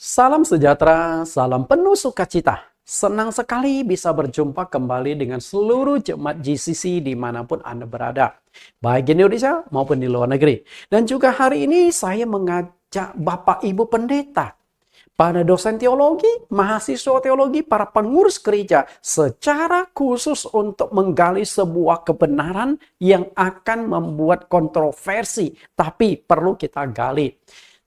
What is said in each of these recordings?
Salam sejahtera, salam penuh sukacita. Senang sekali bisa berjumpa kembali dengan seluruh jemaat GCC dimanapun Anda berada. Baik di Indonesia maupun di luar negeri. Dan juga hari ini saya mengajak Bapak Ibu Pendeta, para dosen teologi, mahasiswa teologi, para pengurus gereja secara khusus untuk menggali sebuah kebenaran yang akan membuat kontroversi, tapi perlu kita gali.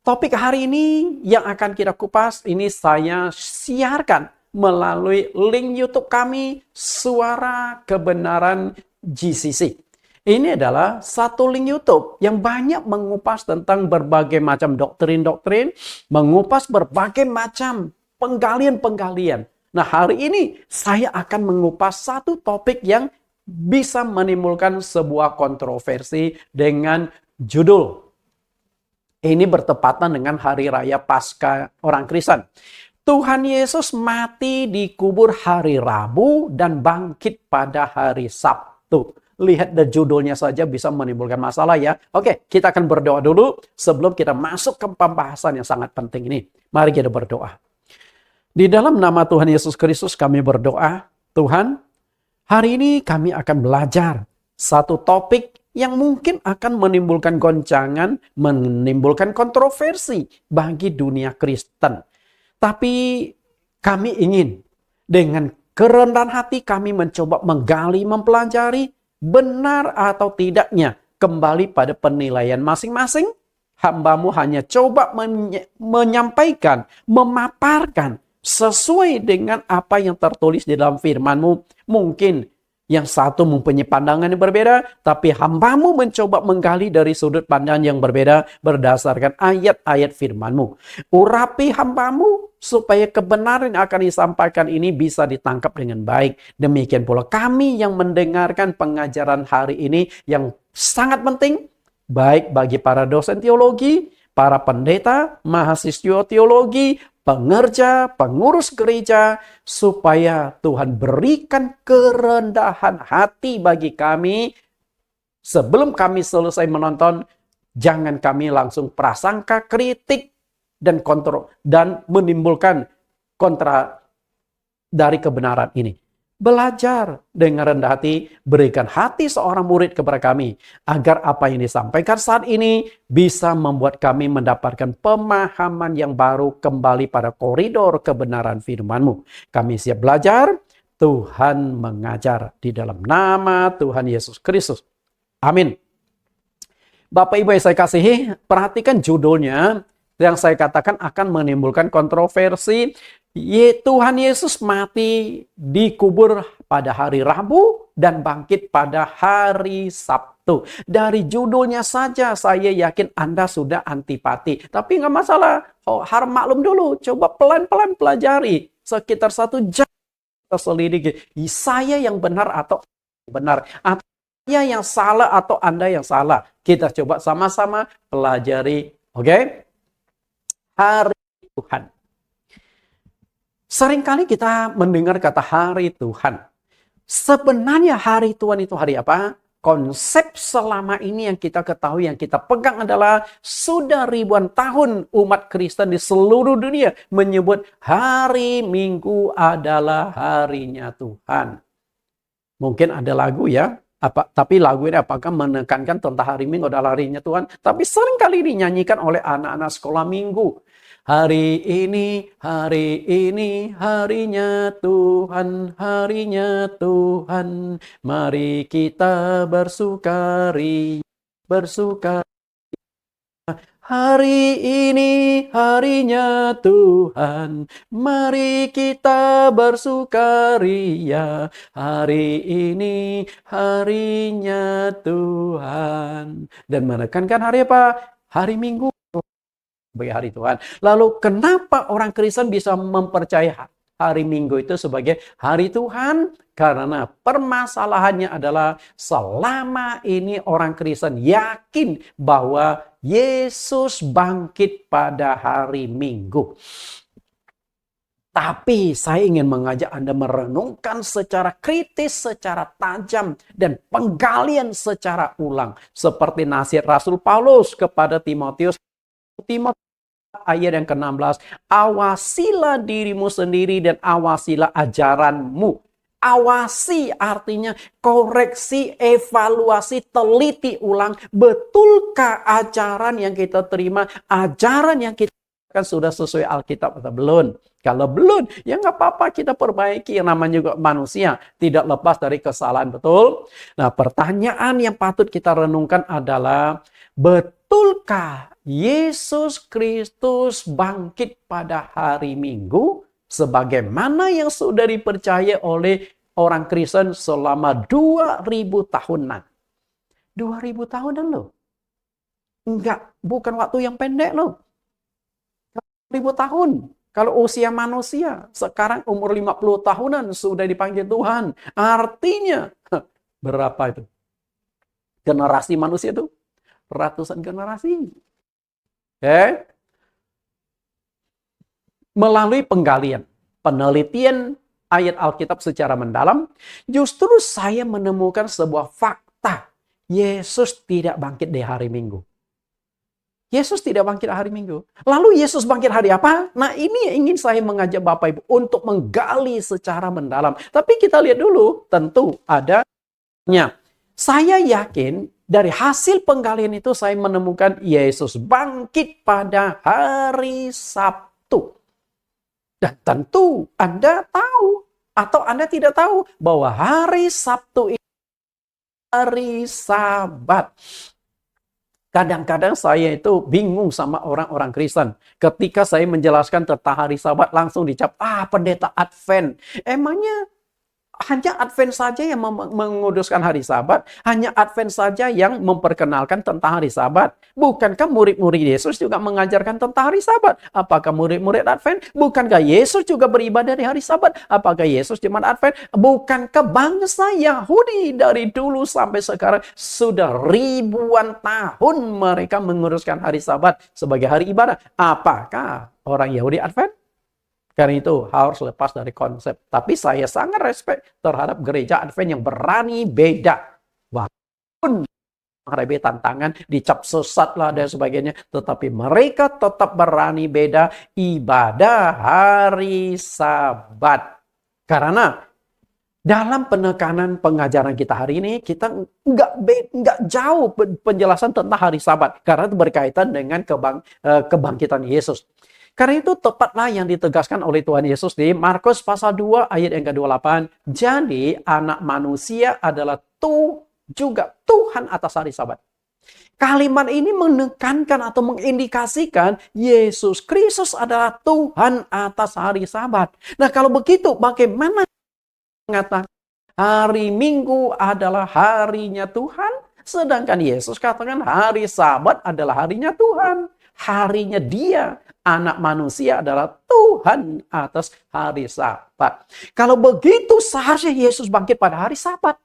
Topik hari ini yang akan kita kupas ini saya siarkan melalui link YouTube kami Suara Kebenaran GCC. Ini adalah satu link YouTube yang banyak mengupas tentang berbagai macam doktrin-doktrin, mengupas berbagai macam penggalian-penggalian. Nah, hari ini saya akan mengupas satu topik yang bisa menimbulkan sebuah kontroversi dengan judul. Ini bertepatan dengan hari raya Paskah orang Kristen. Tuhan Yesus mati dikubur hari Rabu dan bangkit pada hari Sabtu. Lihat dari judulnya saja bisa menimbulkan masalah ya. Oke, kita akan berdoa dulu sebelum kita masuk ke pembahasan yang sangat penting ini. Mari kita berdoa. Di dalam nama Tuhan Yesus Kristus kami berdoa. Tuhan, hari ini kami akan belajar satu topik yang mungkin akan menimbulkan goncangan, menimbulkan kontroversi bagi dunia Kristen. Tapi kami ingin dengan kerendahan hati kami mencoba menggali, mempelajari benar atau tidaknya kembali pada penilaian masing-masing. Hamba-Mu hanya coba menyampaikan, memaparkan sesuai dengan apa yang tertulis di dalam firman-Mu. Mungkin yang satu mempunyai pandangan yang berbeda, tapi hamba-Mu mencoba menggali dari sudut pandang yang berbeda berdasarkan ayat-ayat firman-Mu. Urapi hamba-Mu supaya kebenaran yang akan disampaikan ini bisa ditangkap dengan baik. Demikian pula kami yang mendengarkan pengajaran hari ini yang sangat penting, baik bagi para dosen teologi, para pendeta, mahasiswa teologi, pengerja, pengurus gereja, supaya Tuhan berikan kerendahan hati bagi kami. Sebelum kami selesai menonton, jangan kami langsung prasangka, kritik, dan menimbulkan kontra dari kebenaran ini. Belajar dengan rendah hati, berikan hati seorang murid kepada kami, agar apa yang disampaikan saat ini bisa membuat kami mendapatkan pemahaman yang baru kembali pada koridor kebenaran firman-Mu. Kami siap belajar, Tuhan mengajar di dalam nama Tuhan Yesus Kristus. Amin. Bapak Ibu yang saya kasihi, perhatikan judulnya yang saya katakan akan menimbulkan kontroversi. Tuhan Yesus mati dikubur pada hari Rabu dan bangkit pada hari Sabtu. Dari judulnya saja saya yakin Anda sudah antipati. Tapi nggak masalah. Harap maklum dulu. Coba pelan-pelan pelajari. Sekitar 1 jam kita selidiki. Saya yang benar atau benar. Atau saya yang salah atau Anda yang salah. Kita coba sama-sama pelajari. Oke? Hari Tuhan. Seringkali kita mendengar kata hari Tuhan. Sebenarnya hari Tuhan itu hari apa? Konsep selama ini yang kita ketahui, yang kita pegang adalah sudah ribuan tahun umat Kristen di seluruh dunia menyebut hari Minggu adalah harinya Tuhan. Mungkin ada lagu ya, tapi lagu ini apakah menekankan tentang hari Minggu adalah harinya Tuhan? Tapi seringkali dinyanyikan oleh anak-anak sekolah minggu. Hari ini harinya Tuhan, harinya Tuhan. Mari kita bersukari. Hari ini harinya Tuhan, mari kita bersukaria. Hari ini harinya Tuhan. Dan menekankan hari apa? Hari Minggu sebagai hari Tuhan. Lalu kenapa orang Kristen bisa mempercayai hari Minggu itu sebagai hari Tuhan? Karena permasalahannya adalah selama ini orang Kristen yakin bahwa Yesus bangkit pada hari Minggu. Tapi saya ingin mengajak Anda merenungkan secara kritis, secara tajam, dan penggalian secara ulang. Seperti nasihat Rasul Paulus kepada Timotius. ayat yang ke-16. Awasilah dirimu sendiri dan awasilah ajaranmu. Awasi artinya koreksi, evaluasi, teliti ulang. Betulkah ajaran yang kita terima, ajaran yang kita kan sudah sesuai Alkitab atau belum? Kalau belum, ya nggak apa-apa, kita perbaiki. Yang namanya juga manusia, tidak lepas dari kesalahan, betul? Nah, pertanyaan yang patut kita renungkan adalah, betulkah Yesus Kristus bangkit pada hari Minggu sebagaimana yang sudah dipercaya oleh orang Kristen selama 2000 tahunan? 2000 tahunan loh. Enggak, bukan waktu yang pendek loh. 1000 tahun. Kalau usia manusia, sekarang umur 50 tahunan sudah dipanggil Tuhan. Artinya, berapa itu? Generasi manusia itu? Ratusan generasi. Melalui penggalian, penelitian ayat Alkitab secara mendalam, justru saya menemukan sebuah fakta. Yesus tidak bangkit di hari Minggu. Yesus tidak bangkit hari Minggu. Lalu Yesus bangkit hari apa? Nah, ini yang ingin saya mengajak Bapak Ibu untuk menggali secara mendalam. Tapi kita lihat dulu, tentu adanya. Saya yakin dari hasil penggalian itu saya menemukan Yesus bangkit pada hari Sabtu. Dan tentu Anda tahu atau Anda tidak tahu bahwa hari Sabtu itu hari Sabat. Kadang-kadang saya itu bingung sama orang-orang Kristen. Ketika saya menjelaskan tentang hari Sabat, langsung dicap, pendeta Advent. Emangnya hanya Advent saja yang menguduskan hari Sabat? Hanya Advent saja yang memperkenalkan tentang hari Sabat? Bukankah murid-murid Yesus juga mengajarkan tentang hari Sabat? Apakah murid-murid Advent? Bukankah Yesus juga beribadah di hari Sabat? Apakah Yesus cuma Advent? Bukankah bangsa Yahudi dari dulu sampai sekarang sudah ribuan tahun mereka menguruskan hari Sabat sebagai hari ibadah? Apakah orang Yahudi Advent? Karena itu harus lepas dari konsep. Tapi saya sangat respect terhadap gereja Advent yang berani beda. Walaupun menghadapi tantangan, dicap sesat lah dan sebagainya. Tetapi mereka tetap berani beda ibadah hari Sabat. Karena dalam penekanan pengajaran kita hari ini, kita nggak jauh penjelasan tentang hari Sabat. Karena itu berkaitan dengan kebangkitan Yesus. Karena itu tepatlah yang ditegaskan oleh Tuhan Yesus di Markus pasal 2 ayat yang ke-28. Jadi anak manusia adalah juga Tuhan atas hari Sabat. Kalimat ini menekankan atau mengindikasikan Yesus Kristus adalah Tuhan atas hari Sabat. Nah, kalau begitu bagaimana mengatakan hari Minggu adalah harinya Tuhan, sedangkan Yesus katakan hari Sabat adalah harinya Tuhan, harinya Dia. Anak manusia adalah Tuhan atas hari Sabat. Kalau begitu seharusnya Yesus bangkit pada hari Sabat.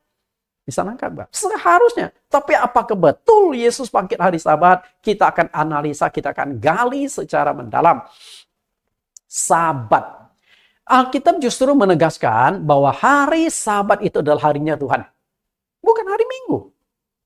Bisa nangkap, Pak? Seharusnya. Tapi apakah betul Yesus bangkit hari Sabat? Kita akan analisa, kita akan gali secara mendalam. Sabat. Alkitab justru menegaskan bahwa hari Sabat itu adalah harinya Tuhan. Bukan hari Minggu.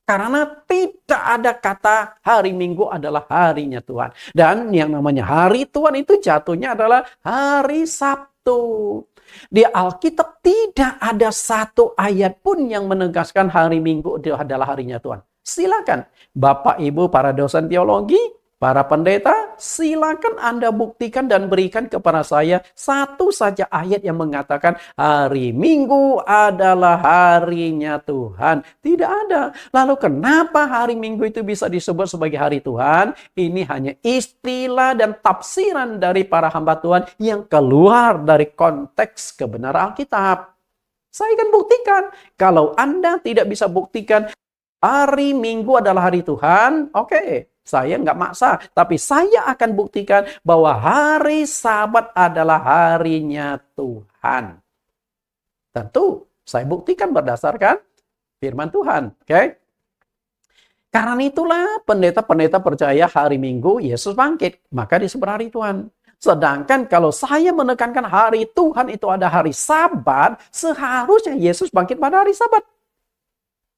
Karena tidak ada kata hari Minggu adalah harinya Tuhan. Dan yang namanya hari Tuhan itu jatuhnya adalah hari Sabtu. Di Alkitab tidak ada satu ayat pun yang menegaskan hari Minggu adalah harinya Tuhan. Silakan Bapak Ibu para dosen teologi, para pendeta, silakan Anda buktikan dan berikan kepada saya satu saja ayat yang mengatakan hari Minggu adalah harinya Tuhan. Tidak ada. Lalu kenapa hari Minggu itu bisa disebut sebagai hari Tuhan? Ini hanya istilah dan tafsiran dari para hamba Tuhan yang keluar dari konteks kebenaran Alkitab. Saya akan buktikan. Kalau Anda tidak bisa buktikan hari Minggu adalah hari Tuhan, oke. Saya nggak maksa, tapi saya akan buktikan bahwa hari Sabat adalah harinya Tuhan. Tentu, saya buktikan berdasarkan firman Tuhan. Oke? Karena itulah pendeta-pendeta percaya hari Minggu Yesus bangkit, maka disebut hari Tuhan. Sedangkan kalau saya menekankan hari Tuhan itu ada hari Sabat, seharusnya Yesus bangkit pada hari Sabat.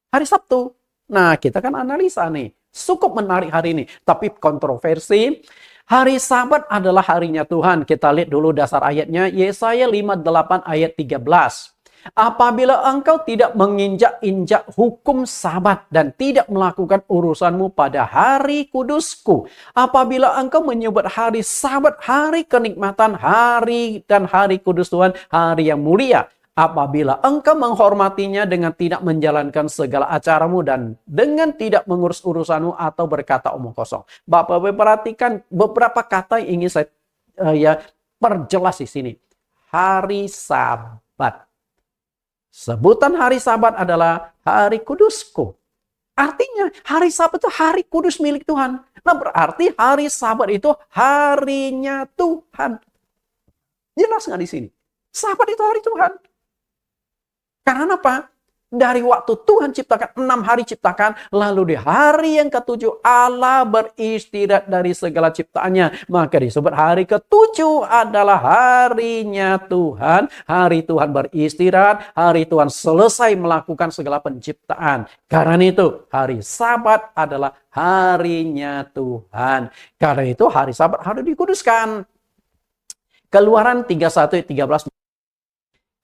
Hari Sabtu. Nah, kita kan analisa nih. Cukup menarik hari ini. Tapi kontroversi, Hari Sabat adalah harinya Tuhan. Kita lihat dulu dasar ayatnya, Yesaya 58 ayat 13. Apabila engkau tidak menginjak-injak hukum Sabat dan tidak melakukan urusanmu pada hari kudusku. Apabila engkau menyebut hari Sabat, hari kenikmatan, hari dan hari kudus Tuhan, hari yang mulia. Apabila engkau menghormatinya dengan tidak menjalankan segala acaramu dan dengan tidak mengurus urusanmu atau berkata omong kosong. Bapak-Bapak perhatikan beberapa kata yang ingin saya perjelas di sini. Hari Sabat. Sebutan hari Sabat adalah hari kudusku. Artinya hari Sabat itu hari kudus milik Tuhan. Nah berarti hari Sabat itu harinya Tuhan. Jelas nggak di sini? Sabat itu hari Tuhan. Karena apa? Dari waktu Tuhan ciptakan 6 hari ciptakan, lalu di hari yang ke-7 Allah beristirahat dari segala ciptaannya. Maka disebut hari ke-7 adalah harinya Tuhan. Hari Tuhan beristirahat, hari Tuhan selesai melakukan segala penciptaan. Karena itu hari Sabat adalah harinya Tuhan. Karena itu hari Sabat harus dikuduskan. Keluaran 31:13.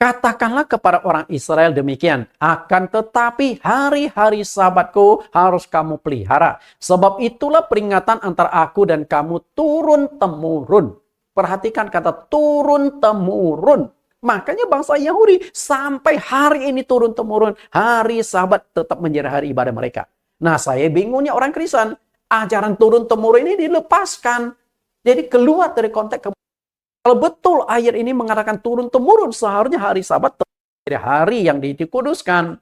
Katakanlah kepada orang Israel demikian, akan tetapi hari-hari Sabatku harus kamu pelihara. Sebab itulah peringatan antara aku dan kamu turun-temurun. Perhatikan kata turun-temurun. Makanya bangsa Yahudi sampai hari ini turun-temurun, hari Sabat tetap menjadi hari ibadah mereka. Nah saya bingungnya orang Kristen, ajaran turun-temurun ini dilepaskan. Jadi keluar dari konteks. Kalau betul ayat ini mengatakan turun-temurun, seharusnya hari Sabat menjadi hari yang dikuduskan.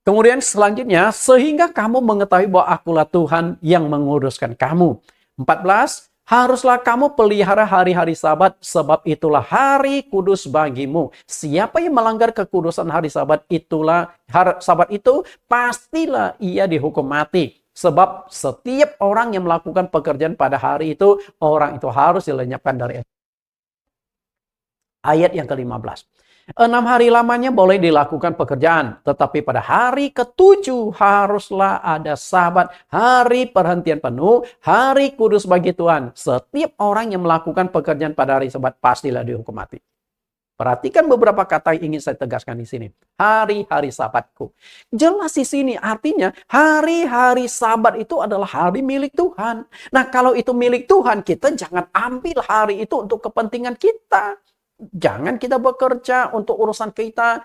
Kemudian selanjutnya, sehingga kamu mengetahui bahwa akulah Tuhan yang menguduskan kamu. 14, haruslah kamu pelihara hari-hari Sabat, sebab itulah hari kudus bagimu. Siapa yang melanggar kekudusan hari Sabat Sabat itu, pastilah ia dihukum mati. Sebab setiap orang yang melakukan pekerjaan pada hari itu, orang itu harus dilenyapkan dari ayat yang ke-15. 6 hari lamanya boleh dilakukan pekerjaan. Tetapi pada hari ke-7 haruslah ada Sabat. Hari perhentian penuh. Hari kudus bagi Tuhan. Setiap orang yang melakukan pekerjaan pada hari Sabat pastilah dihukum mati. Perhatikan beberapa kata yang ingin saya tegaskan di sini. Hari-hari Sabatku. Jelas di sini artinya hari-hari Sabat itu adalah hari milik Tuhan. Nah kalau itu milik Tuhan, kita jangan ambil hari itu untuk kepentingan kita. Jangan kita bekerja untuk urusan kita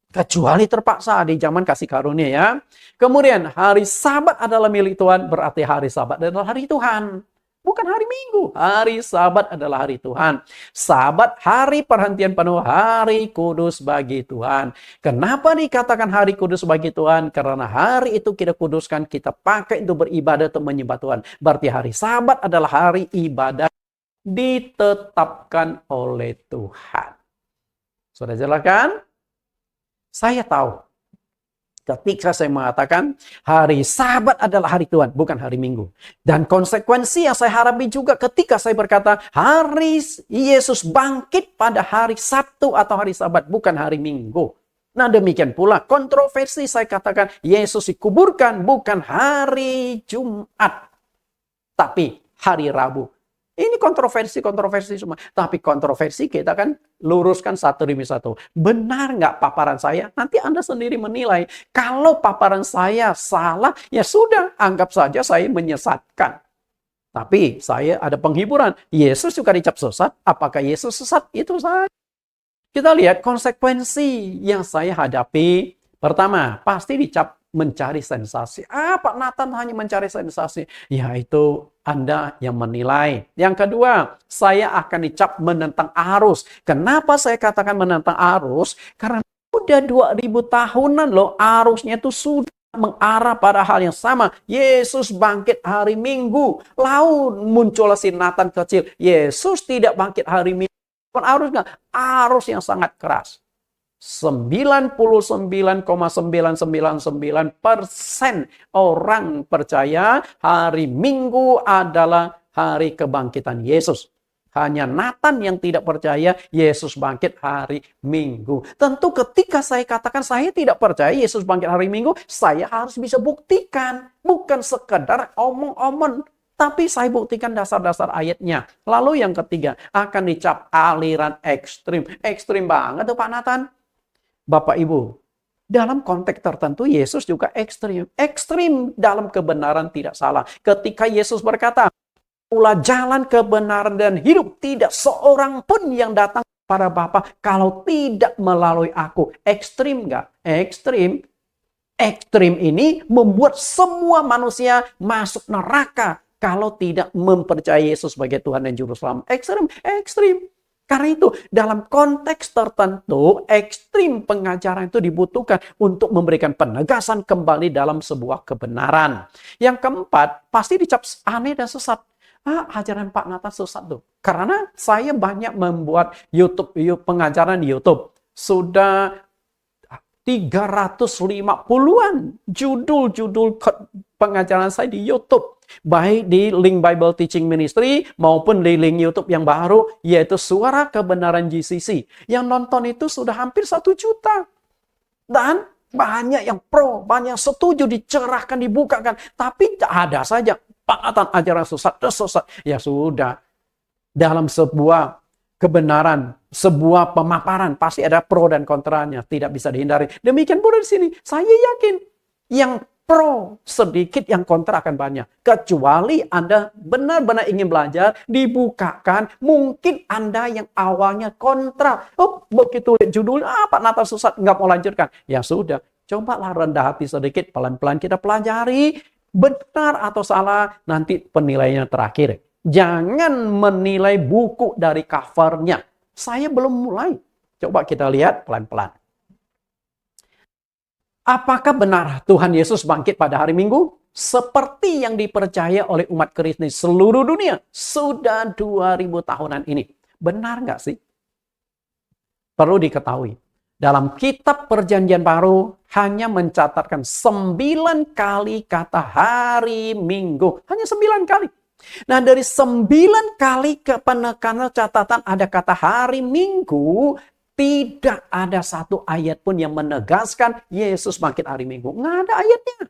kecuali terpaksa di zaman kasih karunia ya. Kemudian hari Sabat adalah milik Tuhan, berarti hari Sabat adalah hari Tuhan. Bukan hari Minggu. Hari Sabat adalah hari Tuhan. Sabat hari perhentian penuh, hari kudus bagi Tuhan. Kenapa dikatakan hari kudus bagi Tuhan? Karena hari itu kita kuduskan, kita pakai untuk beribadah, untuk menyembah Tuhan. Berarti hari Sabat adalah hari ibadah ditetapkan oleh Tuhan. Sudah jelas kan? Saya tahu ketika saya mengatakan hari Sabat adalah hari Tuhan, bukan hari Minggu. Dan konsekuensi yang saya hadapi juga ketika saya berkata hari Yesus bangkit pada hari Sabtu atau hari Sabat, bukan hari Minggu. Nah demikian pula kontroversi saya katakan Yesus dikuburkan bukan hari Jumat, tapi hari Rabu. Ini kontroversi semua. Tapi kontroversi kita kan luruskan satu demi satu. Benar nggak paparan saya? Nanti Anda sendiri menilai. Kalau paparan saya salah, ya sudah. Anggap saja saya menyesatkan. Tapi saya ada penghiburan. Yesus juga dicap sesat. Apakah Yesus sesat? Itu saja. Kita lihat konsekuensi yang saya hadapi. Pertama, pasti dicap mencari sensasi. Pak Nathan hanya mencari sensasi. Yaitu Anda yang menilai. Yang kedua, saya akan dicap menentang arus. Kenapa saya katakan menentang arus? Karena sudah 2000 tahunan loh arusnya itu sudah mengarah pada hal yang sama. Yesus bangkit hari Minggu. Lalu muncullah si Nathan kecil. Yesus tidak bangkit hari Minggu. Arus nggak? Arus yang sangat keras. 99,999% orang percaya hari Minggu adalah hari kebangkitan Yesus. Hanya Nathan yang tidak percaya Yesus bangkit hari Minggu. Tentu ketika saya katakan saya tidak percaya Yesus bangkit hari Minggu, saya harus bisa buktikan. Bukan sekedar omong-omong. Tapi saya buktikan dasar-dasar ayatnya. Lalu yang ketiga, akan dicap aliran ekstrim. Ekstrim banget tuh Pak Nathan. Bapak Ibu, dalam konteks tertentu Yesus juga ekstrim. Ekstrim dalam kebenaran tidak salah. Ketika Yesus berkata, "Akulah jalan kebenaran dan hidup, tidak seorang pun yang datang kepada Bapa kalau tidak melalui aku." Ekstrim nggak? Ekstrim. Ekstrim ini membuat semua manusia masuk neraka kalau tidak mempercayai Yesus sebagai Tuhan dan Juru Selamat. Ekstrim, ekstrim. Karena itu, dalam konteks tertentu, ekstrim pengajaran itu dibutuhkan untuk memberikan penegasan kembali dalam sebuah kebenaran. Yang keempat, pasti dicap aneh dan sesat. Ajaran Pak Nathan sesat tuh. Karena saya banyak membuat pengajaran di YouTube. Sudah 350-an judul-judul pengajaran saya di YouTube. Baik di link Bible Teaching Ministry maupun di link YouTube yang baru, yaitu Suara Kebenaran GCC. Yang nonton itu sudah hampir 1 juta. Dan banyak yang pro, banyak yang setuju, dicerahkan, dibukakan. Tapi ada saja Pak Nathan ajaran sesat. Ya sudah. Dalam sebuah kebenaran, sebuah pemaparan, pasti ada pro dan kontranya, tidak bisa dihindari. Demikian pula di sini, saya yakin yang pro sedikit, yang kontra akan banyak. Kecuali Anda benar-benar ingin belajar, dibukakan, mungkin Anda yang awalnya kontra. Oh, begitu judulnya, Pak Nathan sesat, nggak mau lanjutkan. Ya sudah, cobalah rendah hati sedikit, pelan-pelan kita pelajari, benar atau salah, nanti penilaiannya terakhir. Jangan menilai buku dari covernya. Saya belum mulai. Coba kita lihat pelan-pelan. Apakah benar Tuhan Yesus bangkit pada hari Minggu? Seperti yang dipercaya oleh umat Kristen seluruh dunia. Sudah 2000 tahunan ini. Benar nggak sih? Perlu diketahui. Dalam kitab Perjanjian Baru hanya mencatatkan 9 kali kata hari Minggu. Hanya 9 kali. Nah, dari 9 kali ke penekanan catatan ada kata hari Minggu, tidak ada satu ayat pun yang menegaskan Yesus bangkit hari Minggu. Nggak ada ayatnya.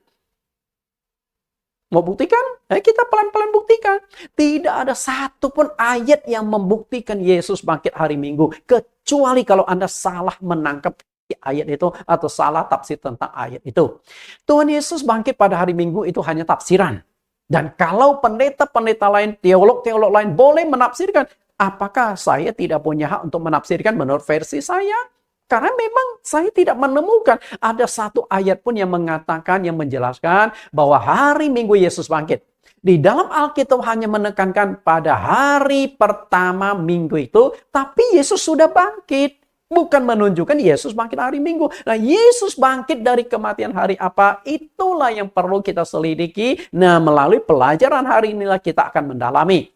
Mau buktikan? Kita pelan-pelan buktikan. Tidak ada satu pun ayat yang membuktikan Yesus bangkit hari Minggu. Kecuali kalau Anda salah menangkap ayat itu atau salah tafsir tentang ayat itu. Tuhan Yesus bangkit pada hari Minggu itu hanya tafsiran. Dan kalau pendeta-pendeta lain, teolog-teolog lain boleh menafsirkan, apakah saya tidak punya hak untuk menafsirkan menurut versi saya? Karena memang saya tidak menemukan ada satu ayat pun yang mengatakan, yang menjelaskan bahwa hari Minggu Yesus bangkit. Di dalam Alkitab hanya menekankan pada hari pertama Minggu itu, tapi Yesus sudah bangkit. Bukan menunjukkan Yesus bangkit hari Minggu. Nah, Yesus bangkit dari kematian hari apa? Itulah yang perlu kita selidiki. Nah, melalui pelajaran hari inilah kita akan mendalami.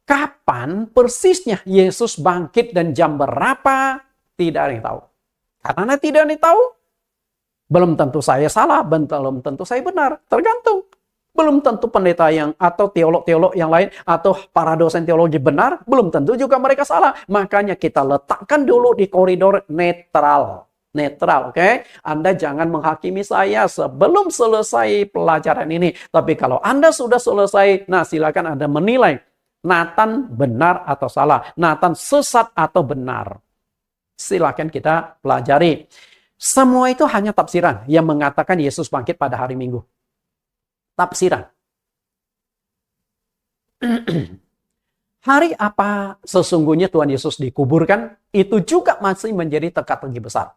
Kapan persisnya Yesus bangkit dan jam berapa? Tidak ada yang tahu. Karena tidak ada yang tahu, belum tentu saya salah, belum tentu saya benar. Tergantung. Belum tentu pendeta yang atau teolog-teolog yang lain atau para dosen teologi benar, belum tentu juga mereka salah. Makanya kita letakkan dulu di koridor netral. Netral, oke? Anda jangan menghakimi saya sebelum selesai pelajaran ini. Tapi kalau Anda sudah selesai, nah silakan Anda menilai Nathan benar atau salah, Nathan sesat atau benar. Silakan kita pelajari. Semua itu hanya tafsiran yang mengatakan Yesus bangkit pada hari Minggu. Tafsiran. Hari apa sesungguhnya Tuhan Yesus dikuburkan, itu juga masih menjadi teka-teki besar.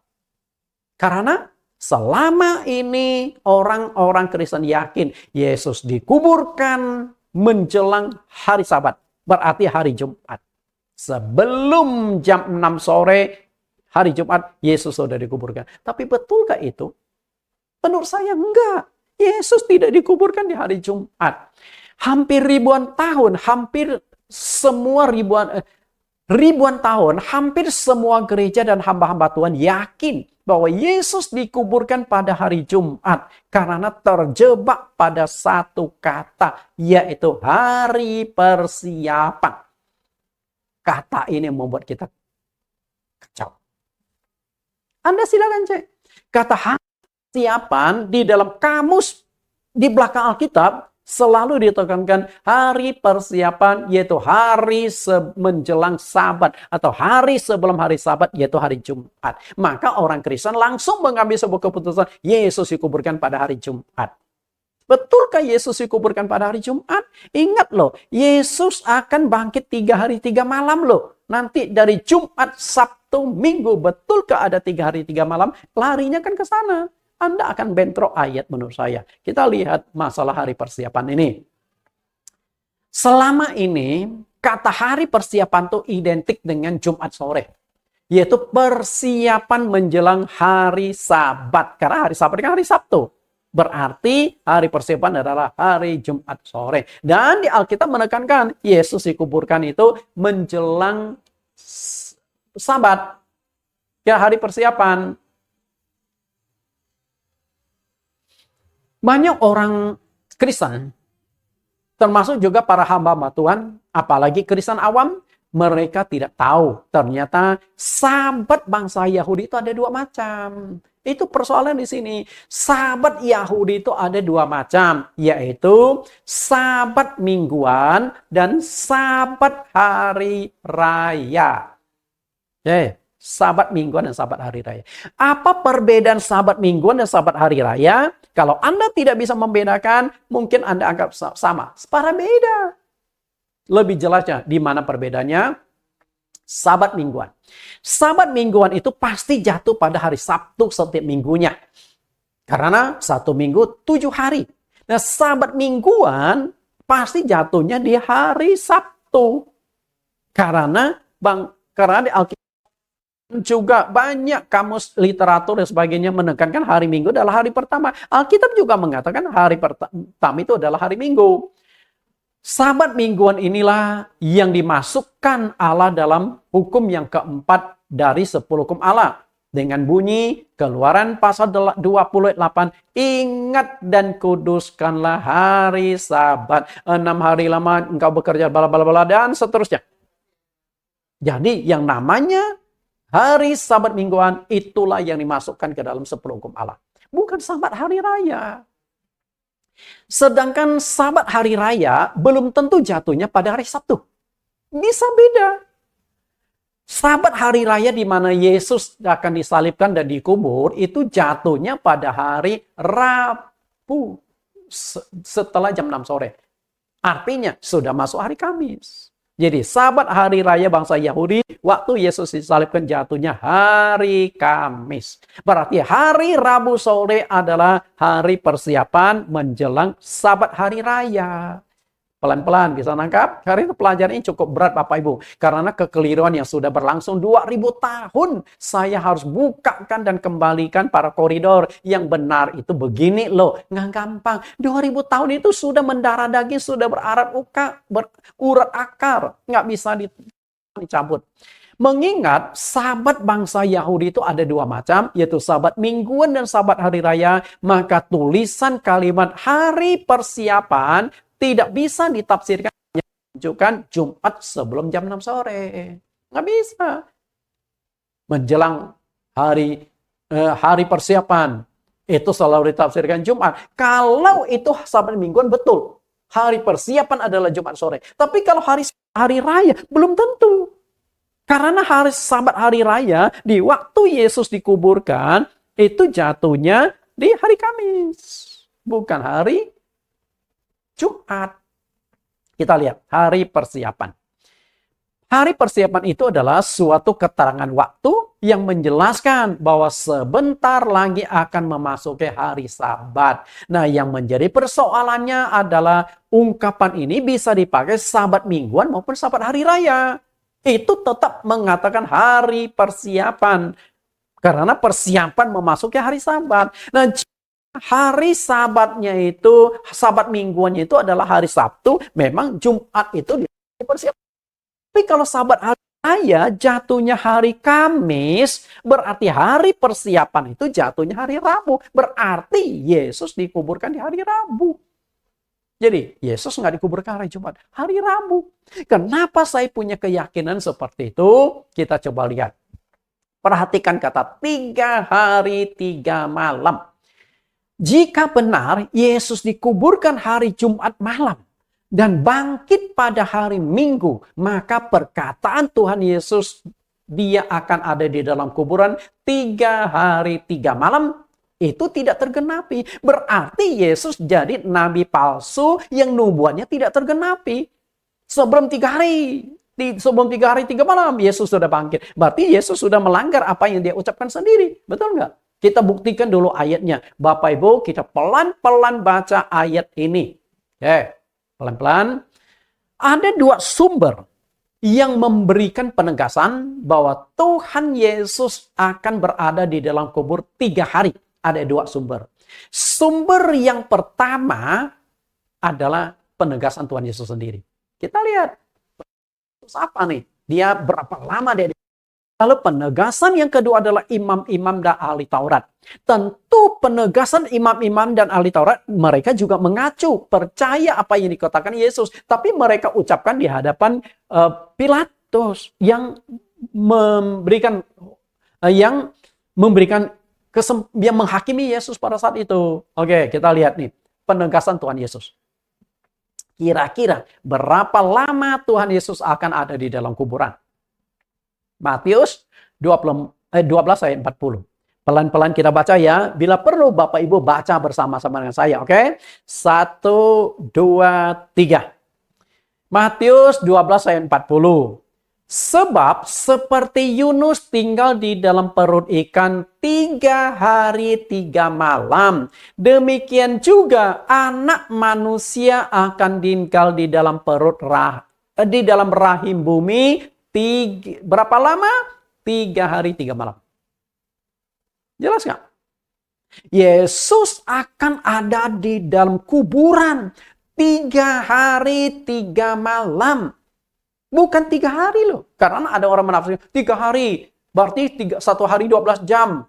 Karena selama ini orang-orang Kristen yakin Yesus dikuburkan menjelang hari Sabat, berarti hari Jumat. Sebelum jam 6 sore hari Jumat, Yesus sudah dikuburkan. Tapi betulkah itu? Menurut saya enggak. Yesus tidak dikuburkan di hari Jumat. Hampir ribuan tahun, hampir semua ribuan tahun, hampir semua gereja dan hamba-hamba Tuhan yakin bahwa Yesus dikuburkan pada hari Jumat karena terjebak pada satu kata, yaitu hari persiapan. Kata ini membuat kita kacau. Anda silakan cek. Kata hari persiapan di dalam kamus di belakang Alkitab Selalu ditekankan hari persiapan, yaitu hari menjelang Sabat atau hari sebelum hari Sabat, yaitu hari Jumat. Maka orang Kristen langsung mengambil sebuah keputusan, Yesus dikuburkan pada hari Jumat. Betulkah Yesus dikuburkan pada hari Jumat? Ingat loh, Yesus akan bangkit 3 hari 3 malam loh. Nanti dari Jumat, Sabtu, Minggu, betulkah ada 3 hari 3 malam? Larinya kan ke sana. Anda akan bentrok ayat menurut saya. Kita lihat masalah hari persiapan ini. Selama ini, kata hari persiapan itu identik dengan Jumat sore. Yaitu persiapan menjelang hari Sabat. Karena hari Sabat kan hari Sabtu. Berarti hari persiapan adalah hari Jumat sore. Dan di Alkitab menekankan Yesus dikuburkan itu menjelang Sabat. Ya, hari persiapan. Banyak orang Kristen, termasuk juga para hamba Tuhan, apalagi Kristen awam, mereka tidak tahu ternyata Sabat bangsa Yahudi itu ada 2 macam. Itu persoalan di sini. Sabat Yahudi itu ada 2 macam, yaitu Sabat mingguan dan Sabat hari raya. Sabat mingguan dan Sabat hari raya. Apa perbedaan Sabat mingguan dan Sabat hari raya? Kalau Anda tidak bisa membedakan, mungkin Anda anggap sama. Para beda. Lebih jelasnya, di mana perbedaannya? Sabat mingguan. Sabat mingguan itu pasti jatuh pada hari Sabtu setiap minggunya. Karena 1 minggu 7 hari. Nah, Sabat mingguan pasti jatuhnya di hari Sabtu. Karena di Alkitab juga banyak kamus literatur dan sebagainya menekankan hari Minggu adalah hari pertama. Alkitab juga mengatakan hari pertama itu adalah hari Minggu. Sabat mingguan inilah yang dimasukkan Allah dalam hukum yang keempat dari 10 hukum Allah. Dengan bunyi Keluaran pasal 28, ingat dan kuduskanlah hari Sabat. 6 hari lama engkau bekerja bala-bala dan seterusnya. Jadi yang namanya hari Sabat mingguan itulah yang dimasukkan ke dalam 10 hukum Allah. Bukan Sabat hari raya. Sedangkan Sabat hari raya belum tentu jatuhnya pada hari Sabtu. Bisa beda. Sabat hari raya di mana Yesus akan disalibkan dan dikubur itu jatuhnya pada hari Rabu setelah jam 6 sore. Artinya sudah masuk hari Kamis. Jadi Sabat hari raya bangsa Yahudi waktu Yesus disalibkan jatuhnya hari Kamis. Berarti hari Rabu sore adalah hari persiapan menjelang Sabat hari raya. Pelan-pelan bisa nangkap? Hari ini pelajaran ini cukup berat Bapak Ibu. Karena kekeliruan yang sudah berlangsung 2000 tahun. Saya harus bukakan dan kembalikan para koridor yang benar itu begini loh. Nggak gampang. 2000 tahun itu sudah mendarah daging, sudah berurat akar. Nggak bisa dicabut. Mengingat Sabat bangsa Yahudi itu ada 2 macam, yaitu Sabat mingguan dan Sabat hari raya, maka tulisan kalimat hari persiapan tidak bisa ditafsirkan menunjukkan Jumat sebelum jam 6 sore. Nggak bisa. Menjelang hari persiapan, itu selalu ditafsirkan Jumat. Kalau itu Sabat mingguan betul. Hari persiapan adalah Jumat sore. Tapi kalau hari raya, belum tentu. Karena hari Sabat hari raya, di waktu Yesus dikuburkan, itu jatuhnya di hari Kamis. Bukan hari Jumat. Kita lihat hari persiapan. Hari persiapan itu adalah suatu keterangan waktu yang menjelaskan bahwa sebentar lagi akan memasuki hari Sabat. Nah, yang menjadi persoalannya adalah ungkapan ini bisa dipakai Sabat mingguan maupun Sabat hari raya. Itu tetap mengatakan hari persiapan. Karena persiapan memasuki hari Sabat. Nah, hari Sabatnya itu, Sabat mingguannya itu adalah hari Sabtu, memang Jumat itu dipersiapkan. Tapi kalau Sabat hari raya jatuhnya hari Kamis, berarti hari persiapan itu jatuhnya hari Rabu. Berarti Yesus dikuburkan di hari Rabu. Jadi Yesus nggak dikuburkan hari Jumat, hari Rabu. Kenapa saya punya keyakinan seperti itu? Kita coba lihat. Perhatikan kata 3 hari 3 malam. Jika benar Yesus dikuburkan hari Jumat malam dan bangkit pada hari Minggu, maka perkataan Tuhan Yesus dia akan ada di dalam kuburan 3 hari 3 malam itu tidak tergenapi. Berarti Yesus jadi nabi palsu yang nubuatnya tidak tergenapi. Sebelum 3 hari, sebelum 3 hari 3 malam Yesus sudah bangkit. Berarti Yesus sudah melanggar apa yang dia ucapkan sendiri. Betul nggak? Kita buktikan dulu ayatnya. Bapak Ibu, kita pelan-pelan baca ayat ini. Oke, pelan-pelan. Ada 2 sumber yang memberikan penegasan bahwa Tuhan Yesus akan berada di dalam kubur 3 hari. Ada 2 sumber. Sumber yang pertama adalah penegasan Tuhan Yesus sendiri. Kita lihat. Terus apa nih? Dia berapa lama dia. Lalu penegasan yang kedua adalah imam-imam dan ahli Taurat. Tentu penegasan imam-imam dan ahli Taurat, mereka juga mengacu, percaya apa yang dikatakan Yesus. Tapi mereka ucapkan di hadapan Pilatus yang memberikan yang menghakimi Yesus pada saat itu. Oke, kita lihat nih penegasan Tuhan Yesus. Kira-kira berapa lama Tuhan Yesus akan ada di dalam kuburan? Matius 12 ayat 40. Pelan-pelan kita baca ya. Bila perlu Bapak Ibu baca bersama-sama dengan saya. Oke? 1, 2, 3. Matius 12 ayat 40. Sebab seperti Yunus tinggal di dalam perut ikan 3 hari 3 malam. Demikian juga anak manusia akan tinggal di dalam di dalam rahim bumi. Berapa lama? 3 hari 3 malam. Jelas nggak? Yesus akan ada di dalam kuburan 3 hari 3 malam. Bukan 3 hari loh. Karena ada orang menafsirkan 3 hari. Berarti 1 hari 12 jam.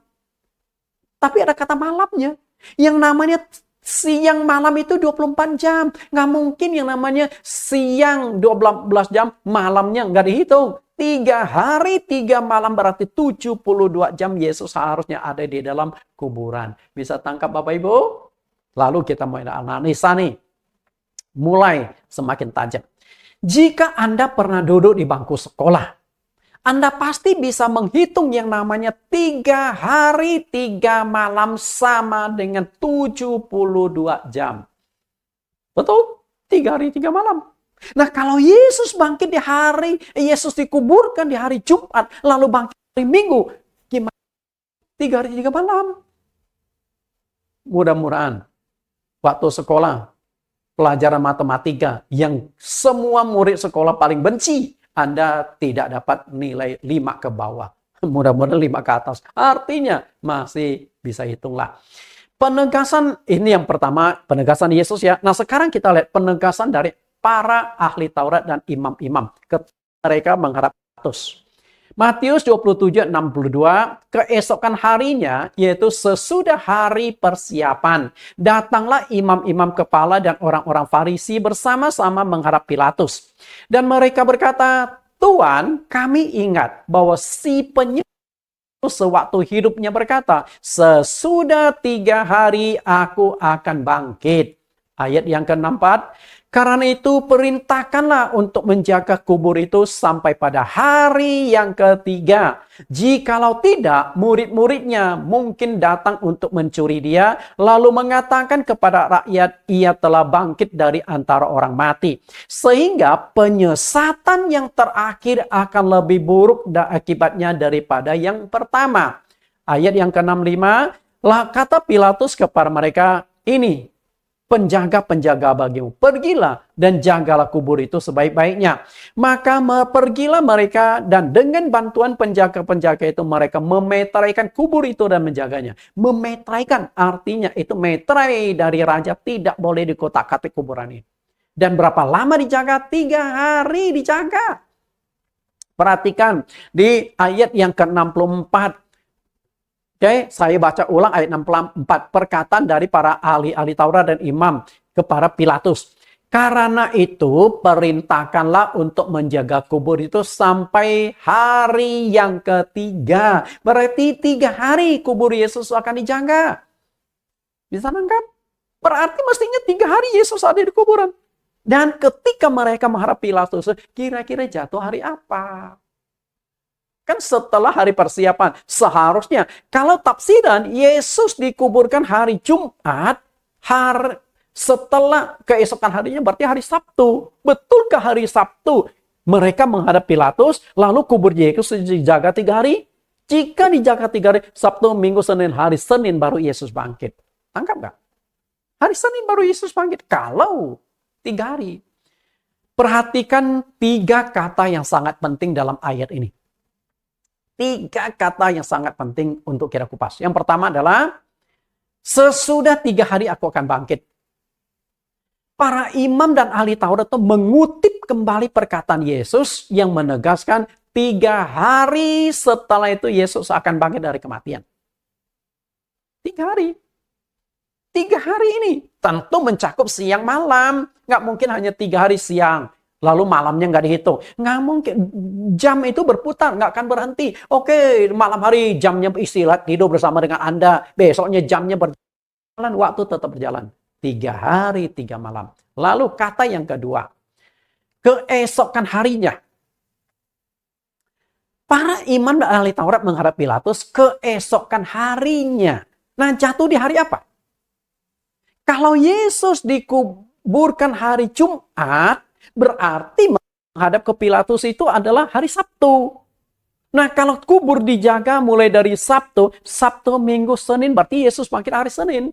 Tapi ada kata malamnya. Yang namanya siang malam itu 24 jam. Nggak mungkin yang namanya siang 12 jam, malamnya nggak dihitung. 3 hari 3 malam berarti 72 jam Yesus harusnya ada di dalam kuburan. Bisa tangkap Bapak Ibu? Lalu kita mulai analisa nih. Mulai semakin tajam. Jika Anda pernah duduk di bangku sekolah, Anda pasti bisa menghitung yang namanya 3 hari 3 malam sama dengan 72 jam. Betul? 3 hari 3 malam. Nah kalau Yesus bangkit di hari, Yesus dikuburkan di hari Jumat, lalu bangkit hari Minggu, gimana? 3 hari 3 malam. Mudah-mudahan waktu sekolah, pelajaran matematika yang semua murid sekolah paling benci, Anda tidak dapat nilai 5 ke bawah. Mudah-mudahan 5 ke atas. Artinya masih bisa hitunglah. Penegasan ini yang pertama, penegasan Yesus ya. Nah sekarang kita lihat penegasan dari para ahli Taurat dan imam-imam. Mereka mengharap Pilatus. Matius 27, 62, keesokan harinya, yaitu sesudah hari persiapan, datanglah imam-imam kepala dan orang-orang Farisi bersama-sama menghadap Pilatus. Dan mereka berkata, Tuan, kami ingat bahwa si penyebab sewaktu hidupnya berkata, sesudah 3 hari aku akan bangkit. Ayat yang ke-64, karena itu perintahkanlah untuk menjaga kubur itu sampai pada hari yang ketiga. Jikalau tidak, murid-muridnya mungkin datang untuk mencuri dia, lalu mengatakan kepada rakyat, ia telah bangkit dari antara orang mati. Sehingga penyesatan yang terakhir akan lebih buruk akibatnya daripada yang pertama. Ayat yang ke-65, lah kata Pilatus kepada mereka, ini penjaga-penjaga bagimu. Pergilah dan jagalah kubur itu sebaik-baiknya. Maka pergilah mereka dan dengan bantuan penjaga-penjaga itu mereka memeteraikan kubur itu dan menjaganya. Memeteraikan artinya itu meterai dari raja, tidak boleh dikotak-katik kuburan ini. Dan berapa lama dijaga? 3 hari dijaga. Perhatikan di ayat yang ke-64. Oke, saya baca ulang ayat 64. Perkataan dari para ahli-ahli Taurat dan imam kepada Pilatus. Karena itu perintahkanlah untuk menjaga kubur itu sampai hari yang ketiga. Berarti 3 hari kubur Yesus akan dijaga. Bisa nangkap? Berarti mestinya 3 hari Yesus ada di kuburan. Dan ketika mereka mengharap Pilatus, kira-kira jatuh hari apa? Kan setelah hari persiapan. Seharusnya kalau tafsiran Yesus dikuburkan hari Jumat, setelah keesokan harinya berarti hari Sabtu. Betulkah hari Sabtu mereka menghadap Pilatus, lalu kubur Yesus dijaga 3 hari? Jika dijaga 3 hari, Sabtu, Minggu, Senin, hari Senin baru Yesus bangkit. Tangkap nggak? Hari Senin baru Yesus bangkit. Kalau 3 hari. Perhatikan 3 kata yang sangat penting dalam ayat ini. 3 kata yang sangat penting untuk kita kupas. Yang pertama adalah, sesudah 3 hari aku akan bangkit. Para imam dan ahli Taurat itu mengutip kembali perkataan Yesus yang menegaskan 3 hari setelah itu Yesus akan bangkit dari kematian. 3 hari. 3 hari ini tentu mencakup siang malam. Nggak mungkin hanya 3 hari siang. Lalu malamnya nggak dihitung. Nggak mungkin. Jam itu berputar, nggak akan berhenti. Oke, malam hari jamnya istirahat, tidur bersama dengan Anda. Besoknya jamnya berjalan, waktu tetap berjalan. 3 hari, 3 malam. Lalu kata yang kedua. Keesokan harinya. Para imam dan ahli Taurat menghadap Pilatus keesokan harinya. Nah, jatuh di hari apa? Kalau Yesus dikuburkan hari Jumat, berarti menghadap ke Pilatus itu adalah hari Sabtu. Nah, kalau kubur dijaga mulai dari Sabtu, Minggu, Senin, berarti Yesus bangkit hari Senin.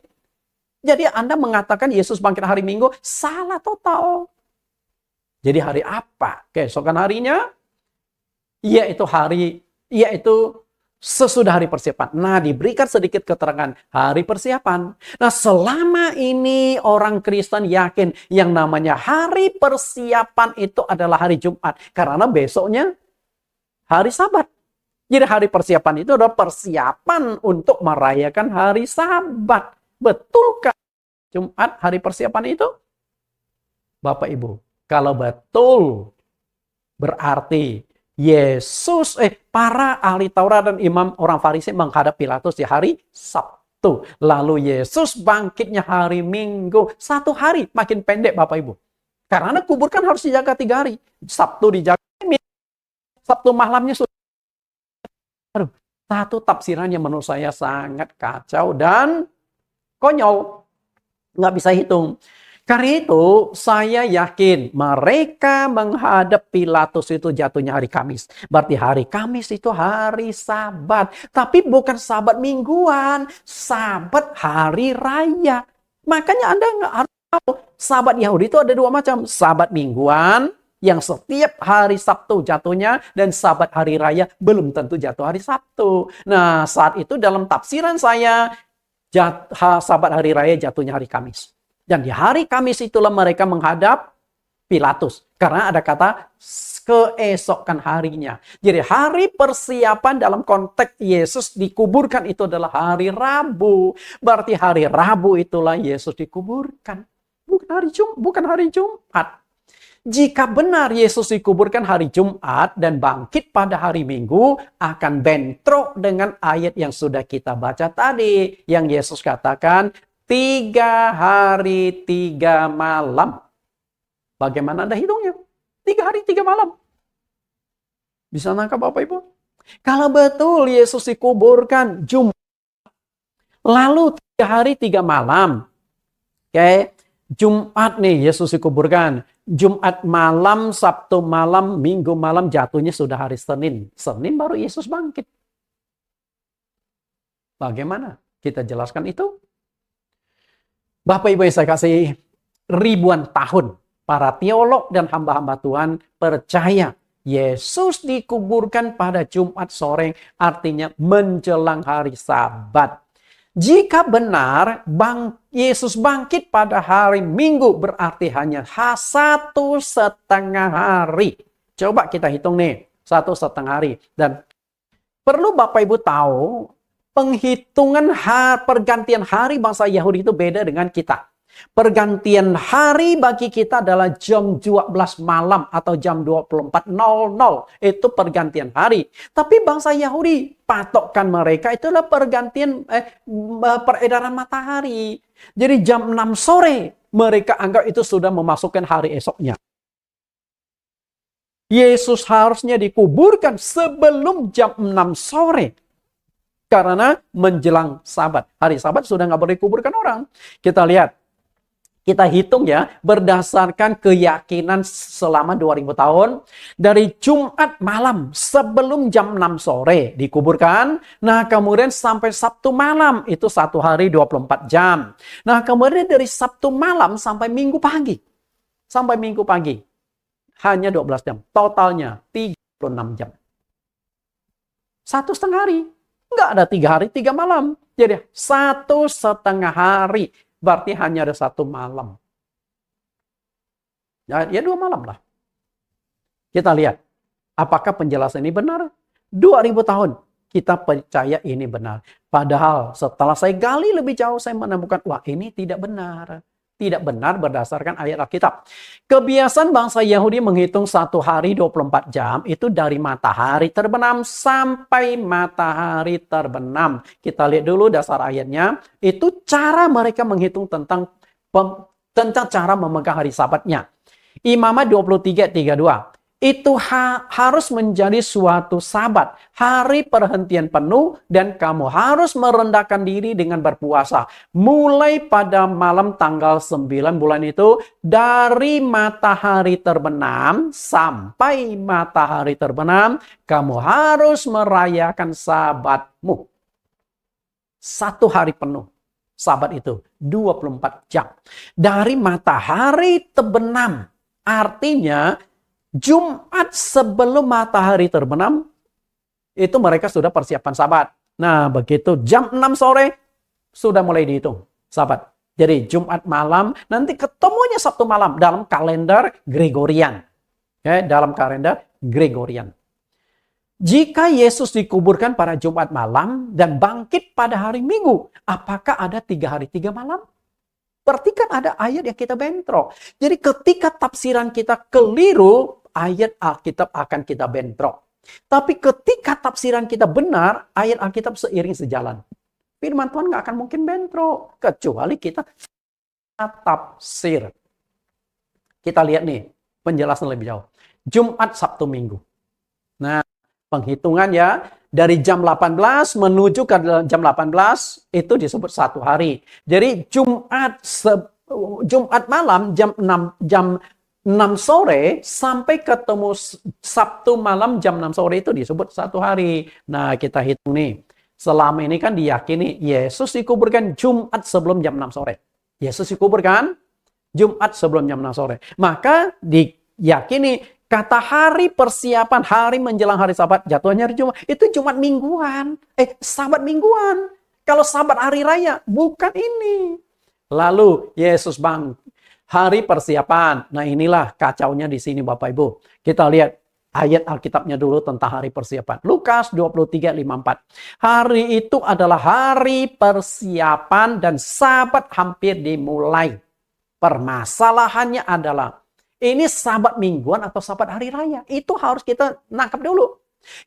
Jadi Anda mengatakan Yesus bangkit hari Minggu, salah total. Jadi hari apa keesokan harinya? Yaitu sesudah hari persiapan. Nah, diberikan sedikit keterangan hari persiapan. Nah, selama ini orang Kristen yakin yang namanya hari persiapan itu adalah hari Jumat. Karena besoknya hari Sabat. Jadi hari persiapan itu adalah persiapan untuk merayakan hari Sabat. Betulkah Jumat hari persiapan itu? Bapak Ibu, kalau betul berarti para ahli Taurat dan imam orang Farisi menghadap Pilatus di hari Sabtu. Lalu Yesus bangkitnya hari Minggu. 1 hari, makin pendek Bapak Ibu. Karena kubur kan harus dijaga 3 hari. Sabtu dijaga, Sabtu malamnya sudah. Satu tafsiran yang menurut saya sangat kacau dan konyol. Nggak bisa hitung. Karena itu, saya yakin mereka menghadap Pilatus itu jatuhnya hari Kamis. Berarti hari Kamis itu hari Sabat. Tapi bukan Sabat mingguan, Sabat hari raya. Makanya Anda nggak harus tahu, Sabat Yahudi itu ada 2 macam. Sabat mingguan, yang setiap hari Sabtu jatuhnya, dan Sabat hari raya belum tentu jatuh hari Sabtu. Nah, saat itu dalam tafsiran saya, Sabat hari raya jatuhnya hari Kamis. Dan di hari Kamis itulah mereka menghadap Pilatus. Karena ada kata keesokan harinya. Jadi hari persiapan dalam konteks Yesus dikuburkan itu adalah hari Rabu. Berarti hari Rabu itulah Yesus dikuburkan. Bukan hari Jumat. Jika benar Yesus dikuburkan hari Jumat dan bangkit pada hari Minggu, akan bentrok dengan ayat yang sudah kita baca tadi. Yang Yesus katakan, 3 hari 3 malam. Bagaimana Anda hitungnya? 3 hari 3 malam. Bisa nangkap Bapak Ibu? Kalau betul Yesus dikuburkan Jumat, lalu 3 hari 3 malam. Oke, Jumat nih Yesus dikuburkan. Jumat malam, Sabtu malam, Minggu malam jatuhnya sudah hari Senin. Senin baru Yesus bangkit. Bagaimana kita jelaskan itu? Bapak Ibu yang saya kasih, ribuan tahun para teolog dan hamba-hamba Tuhan percaya Yesus dikuburkan pada Jumat sore, artinya menjelang hari Sabat. Jika benar Yesus bangkit pada hari Minggu, berarti hanya 1,5 hari. Coba kita hitung nih, 1,5 hari. Dan perlu Bapak Ibu tahu, penghitungan pergantian hari bangsa Yahudi itu beda dengan kita. Pergantian hari bagi kita adalah jam 12 malam atau jam 24.00. Itu pergantian hari. Tapi bangsa Yahudi, patokan mereka itulah pergantian peredaran matahari. Jadi jam 6 sore, mereka anggap itu sudah memasukkan hari esoknya. Yesus harusnya dikuburkan sebelum jam 6 sore. Karena menjelang Sabat. Hari Sabat sudah nggak boleh dikuburkan orang. Kita lihat. Kita hitung ya, berdasarkan keyakinan selama 2000 tahun. Dari Jumat malam sebelum jam 6 sore dikuburkan. Nah kemudian sampai Sabtu malam, itu 1 hari 24 jam. Nah kemudian dari Sabtu malam sampai Minggu pagi. Sampai Minggu pagi. Hanya 12 jam. Totalnya 36 jam. 1,5 hari. Nggak ada 3 hari, 3 malam. Jadi 1,5 hari. Berarti hanya ada 1 malam. Ya 2 malam lah. Kita lihat. Apakah penjelasan ini benar? 2000 tahun. Kita percaya ini benar. Padahal setelah saya gali lebih jauh, saya menemukan, wah ini tidak benar. Tidak benar berdasarkan ayat Alkitab. Kebiasaan bangsa Yahudi menghitung 1 hari 24 jam itu dari matahari terbenam sampai matahari terbenam. Kita lihat dulu dasar ayatnya. Itu cara mereka menghitung tentang cara memegang hari Sabatnya. Imamat 23:32. Itu harus menjadi suatu Sabat, hari perhentian penuh, dan kamu harus merendahkan diri dengan berpuasa. Mulai pada malam tanggal 9 bulan itu, dari matahari terbenam sampai matahari terbenam, kamu harus merayakan Sabatmu. 1 hari penuh. Sabat itu 24 jam. Dari matahari terbenam, artinya Jumat sebelum matahari terbenam, itu mereka sudah persiapan Sabat. Nah, begitu jam 6 sore, sudah mulai dihitung Sabat. Jadi Jumat malam, nanti ketemunya Sabtu malam dalam kalender Gregorian. Ya, dalam kalender Gregorian. Jika Yesus dikuburkan pada Jumat malam dan bangkit pada hari Minggu, apakah ada 3 hari 3 malam? Berarti kan ada ayat yang kita bentrok. Jadi ketika tafsiran kita keliru, ayat Alkitab akan kita bentrok. Tapi ketika tafsiran kita benar, ayat Alkitab seiring sejalan. Firman Tuhan nggak akan mungkin bentrok. Kecuali kita tafsir. Kita lihat nih, penjelasan lebih jauh. Jumat, Sabtu, Minggu. Nah, penghitungan ya, dari jam 18 menuju ke jam 18, itu disebut 1 hari. Jadi Jumat malam jam 6 sore sampai ketemu Sabtu malam jam 6 sore itu disebut 1 hari. Nah, kita hitung nih. Selama ini kan diyakini Yesus dikuburkan Jumat sebelum jam 6 sore. Yesus dikuburkan Jumat sebelum jam 6 sore. Maka diyakini kata hari persiapan, hari menjelang hari Sabat, jatuhnya hari Jumat. Itu Jumat mingguan. Sabat mingguan. Kalau Sabat hari raya, bukan ini. Lalu Yesus hari persiapan. Nah inilah kacaunya di sini Bapak Ibu. Kita lihat ayat Alkitabnya dulu tentang hari persiapan. Lukas 23:54. Hari itu adalah hari persiapan dan Sabat hampir dimulai. Permasalahannya adalah ini Sabat mingguan atau Sabat hari raya. Itu harus kita nangkap dulu.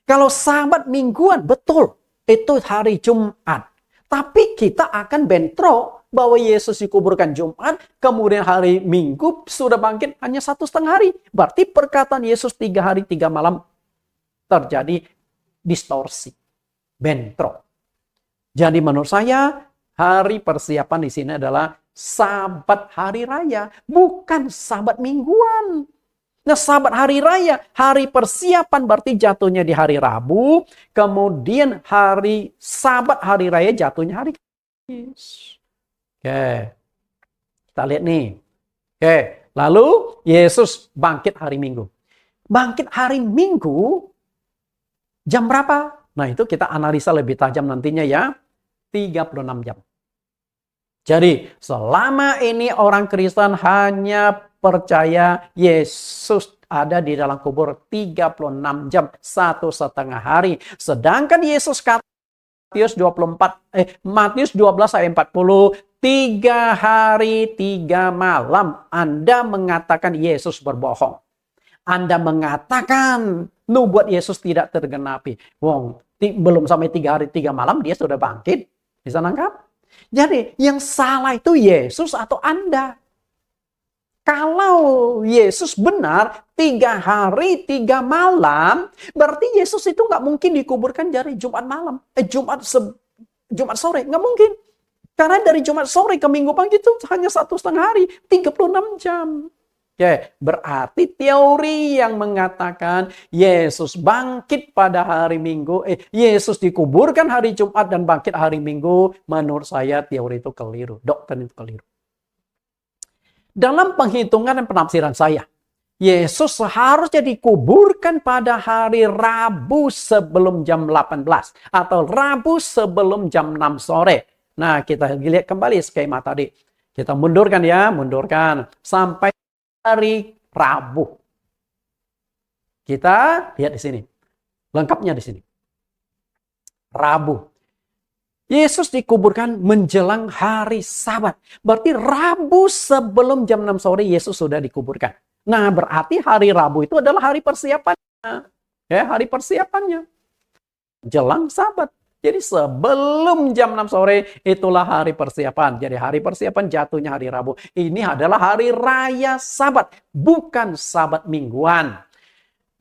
Kalau Sabat mingguan betul itu hari Jumat. Tapi kita akan bentrok bahwa Yesus dikuburkan Jumat, kemudian hari Minggu sudah bangkit hanya 1,5 hari. Berarti perkataan Yesus 3 hari 3 malam terjadi distorsi, bentrok. Jadi menurut saya hari persiapan di sini adalah Sabat hari raya, bukan Sabat mingguan. Nah, Sabat hari raya, hari persiapan berarti jatuhnya di hari Rabu, kemudian hari Sabat hari raya jatuhnya hari Kamis. Oke, kita lihat nih. Oke, lalu Yesus bangkit hari Minggu. Bangkit hari Minggu jam berapa? Nah, itu kita analisa lebih tajam nantinya ya. 36 jam. Jadi, selama ini orang Kristen hanya percaya Yesus ada di dalam kubur 36 jam, 1,5 hari. Sedangkan Yesus kata Matius 12 ayat 40, 3 hari 3 malam Anda mengatakan Yesus berbohong. Anda mengatakan nubuat Yesus tidak tergenapi. Wong, belum sampai 3 hari 3 malam dia sudah bangkit. Bisa nangkap? Jadi yang salah itu Yesus atau Anda. Kalau Yesus benar 3 hari 3 malam, berarti Yesus itu nggak mungkin dikuburkan dari Jumat malam. Jumat sore, nggak mungkin. Karena dari Jumat sore ke Minggu pagi itu hanya 1,5 hari, 36 jam. Oke, berarti teori yang mengatakan Yesus bangkit pada hari Minggu, Yesus dikuburkan hari Jumat dan bangkit hari Minggu, menurut saya teori itu keliru, doktrin itu keliru. Dalam penghitungan dan penafsiran saya, Yesus seharusnya dikuburkan pada hari Rabu sebelum jam 18 atau Rabu sebelum jam 6 sore. Nah, kita lihat kembali skema tadi. Kita mundurkan sampai hari Rabu. Kita lihat di sini. Lengkapnya di sini. Rabu. Yesus dikuburkan menjelang hari Sabat. Berarti Rabu sebelum jam 6 sore Yesus sudah dikuburkan. Nah, berarti hari Rabu itu adalah hari persiapannya. Ya, hari persiapannya. Jelang Sabat. Jadi sebelum jam 6 sore itulah hari persiapan. Jadi hari persiapan jatuhnya hari Rabu. Ini adalah hari raya Sabat, bukan Sabat mingguan.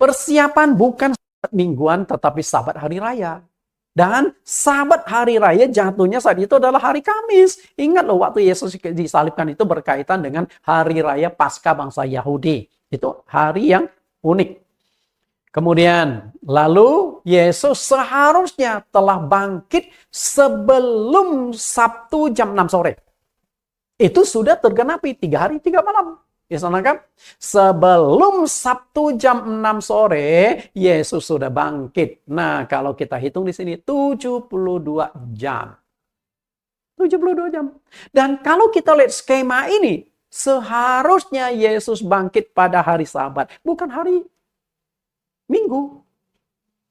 Persiapan bukan Sabat mingguan tetapi Sabat hari raya. Dan Sabat hari raya jatuhnya saat itu adalah hari Kamis. Ingat loh, waktu Yesus disalibkan itu berkaitan dengan hari raya Paskah bangsa Yahudi. Itu hari yang unik. Kemudian, lalu Yesus seharusnya telah bangkit sebelum Sabtu jam 6 sore. Itu sudah tergenapi 3 hari 3 malam. Ya, kan? Sebelum Sabtu jam 6 sore, Yesus sudah bangkit. Nah, kalau kita hitung di sini 72 jam. 72 jam. Dan kalau kita lihat skema ini, seharusnya Yesus bangkit pada hari Sabat, bukan hari Minggu.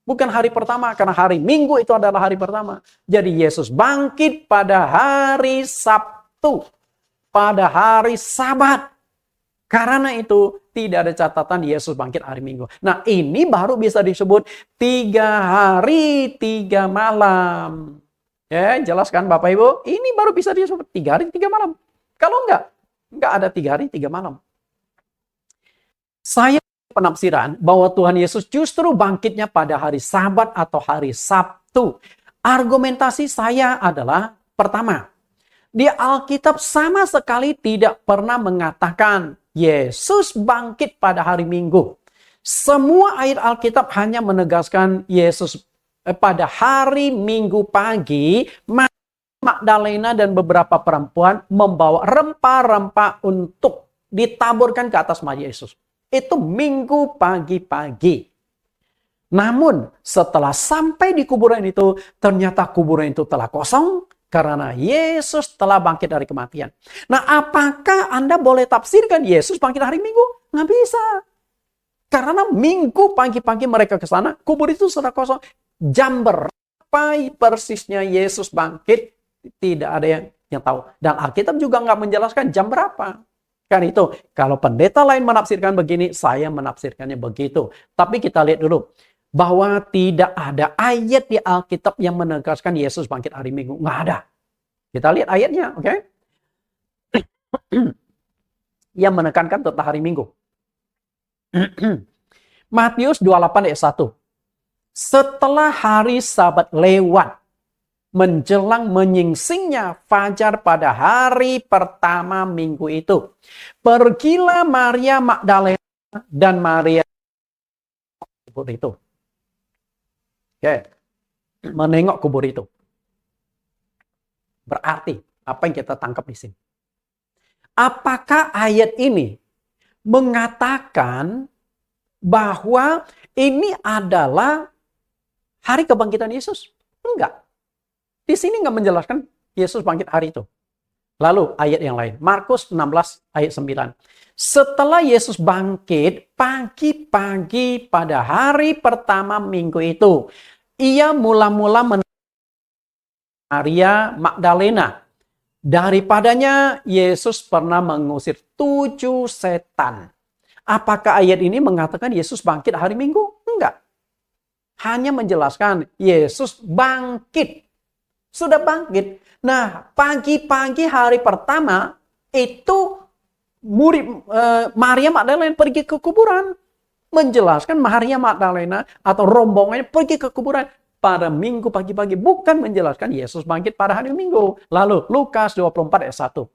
Bukan hari pertama, karena hari Minggu itu adalah hari pertama. Jadi Yesus bangkit pada hari Sabtu, pada hari Sabat. Karena itu tidak ada catatan Yesus bangkit hari Minggu. Nah, ini baru bisa disebut 3 hari 3 malam. Ya, jelaskan Bapak Ibu, ini baru bisa disebut 3 hari 3 malam. Kalau enggak ada 3 hari 3 malam. Saya penafsiran bahwa Tuhan Yesus justru bangkitnya pada hari Sabat atau hari Sabtu. Argumentasi saya adalah, pertama, di Alkitab sama sekali tidak pernah mengatakan Yesus bangkit pada hari Minggu. Semua ayat Alkitab hanya menegaskan Yesus pada hari Minggu pagi, Magdalena dan beberapa perempuan membawa rempah-rempah untuk ditaburkan ke atas mayat Yesus. Itu Minggu pagi-pagi. Namun setelah sampai di kuburan itu, ternyata kuburan itu telah kosong, karena Yesus telah bangkit dari kematian. Nah, apakah Anda boleh tafsirkan Yesus bangkit hari Minggu? Nggak bisa. Karena Minggu pagi-pagi mereka ke sana, kubur itu sudah kosong. Jam berapa persisnya Yesus bangkit, tidak ada yang tahu. Dan Alkitab juga nggak menjelaskan jam berapa. Kan itu, kalau pendeta lain menafsirkan begini, saya menafsirkannya begitu. Tapi kita lihat dulu, bahwa tidak ada ayat di Alkitab yang menegaskan Yesus bangkit hari Minggu. Nggak ada. Kita lihat ayatnya, oke? Yang menekankan tentang hari Minggu. Matius 28 ayat 1. Setelah hari Sabat lewat, menjelang menyingsingnya fajar pada hari pertama minggu itu, pergilah Maria Magdalena dan Maria kubur itu. Oke, menengok kubur itu. Berarti apa yang kita tangkap di sini? Apakah ayat ini mengatakan bahwa ini adalah hari kebangkitan Yesus? Enggak. Di sini enggak menjelaskan Yesus bangkit hari itu. Lalu ayat yang lain, Markus 16 ayat 9. Setelah Yesus bangkit pagi-pagi pada hari pertama minggu itu, ia mula-mula Maria Magdalena Daripadanya Yesus pernah mengusir 7 setan. Apakah ayat ini mengatakan Yesus bangkit hari Minggu? Enggak. Hanya menjelaskan Yesus bangkit. Sudah bangkit. Nah, pagi-pagi hari pertama itu Maria Magdalena pergi ke kuburan. Menjelaskan Maria Magdalena atau rombongannya pergi ke kuburan pada Minggu pagi-pagi. Bukan menjelaskan Yesus bangkit pada hari Minggu. Lalu Lukas 24 ayat 1.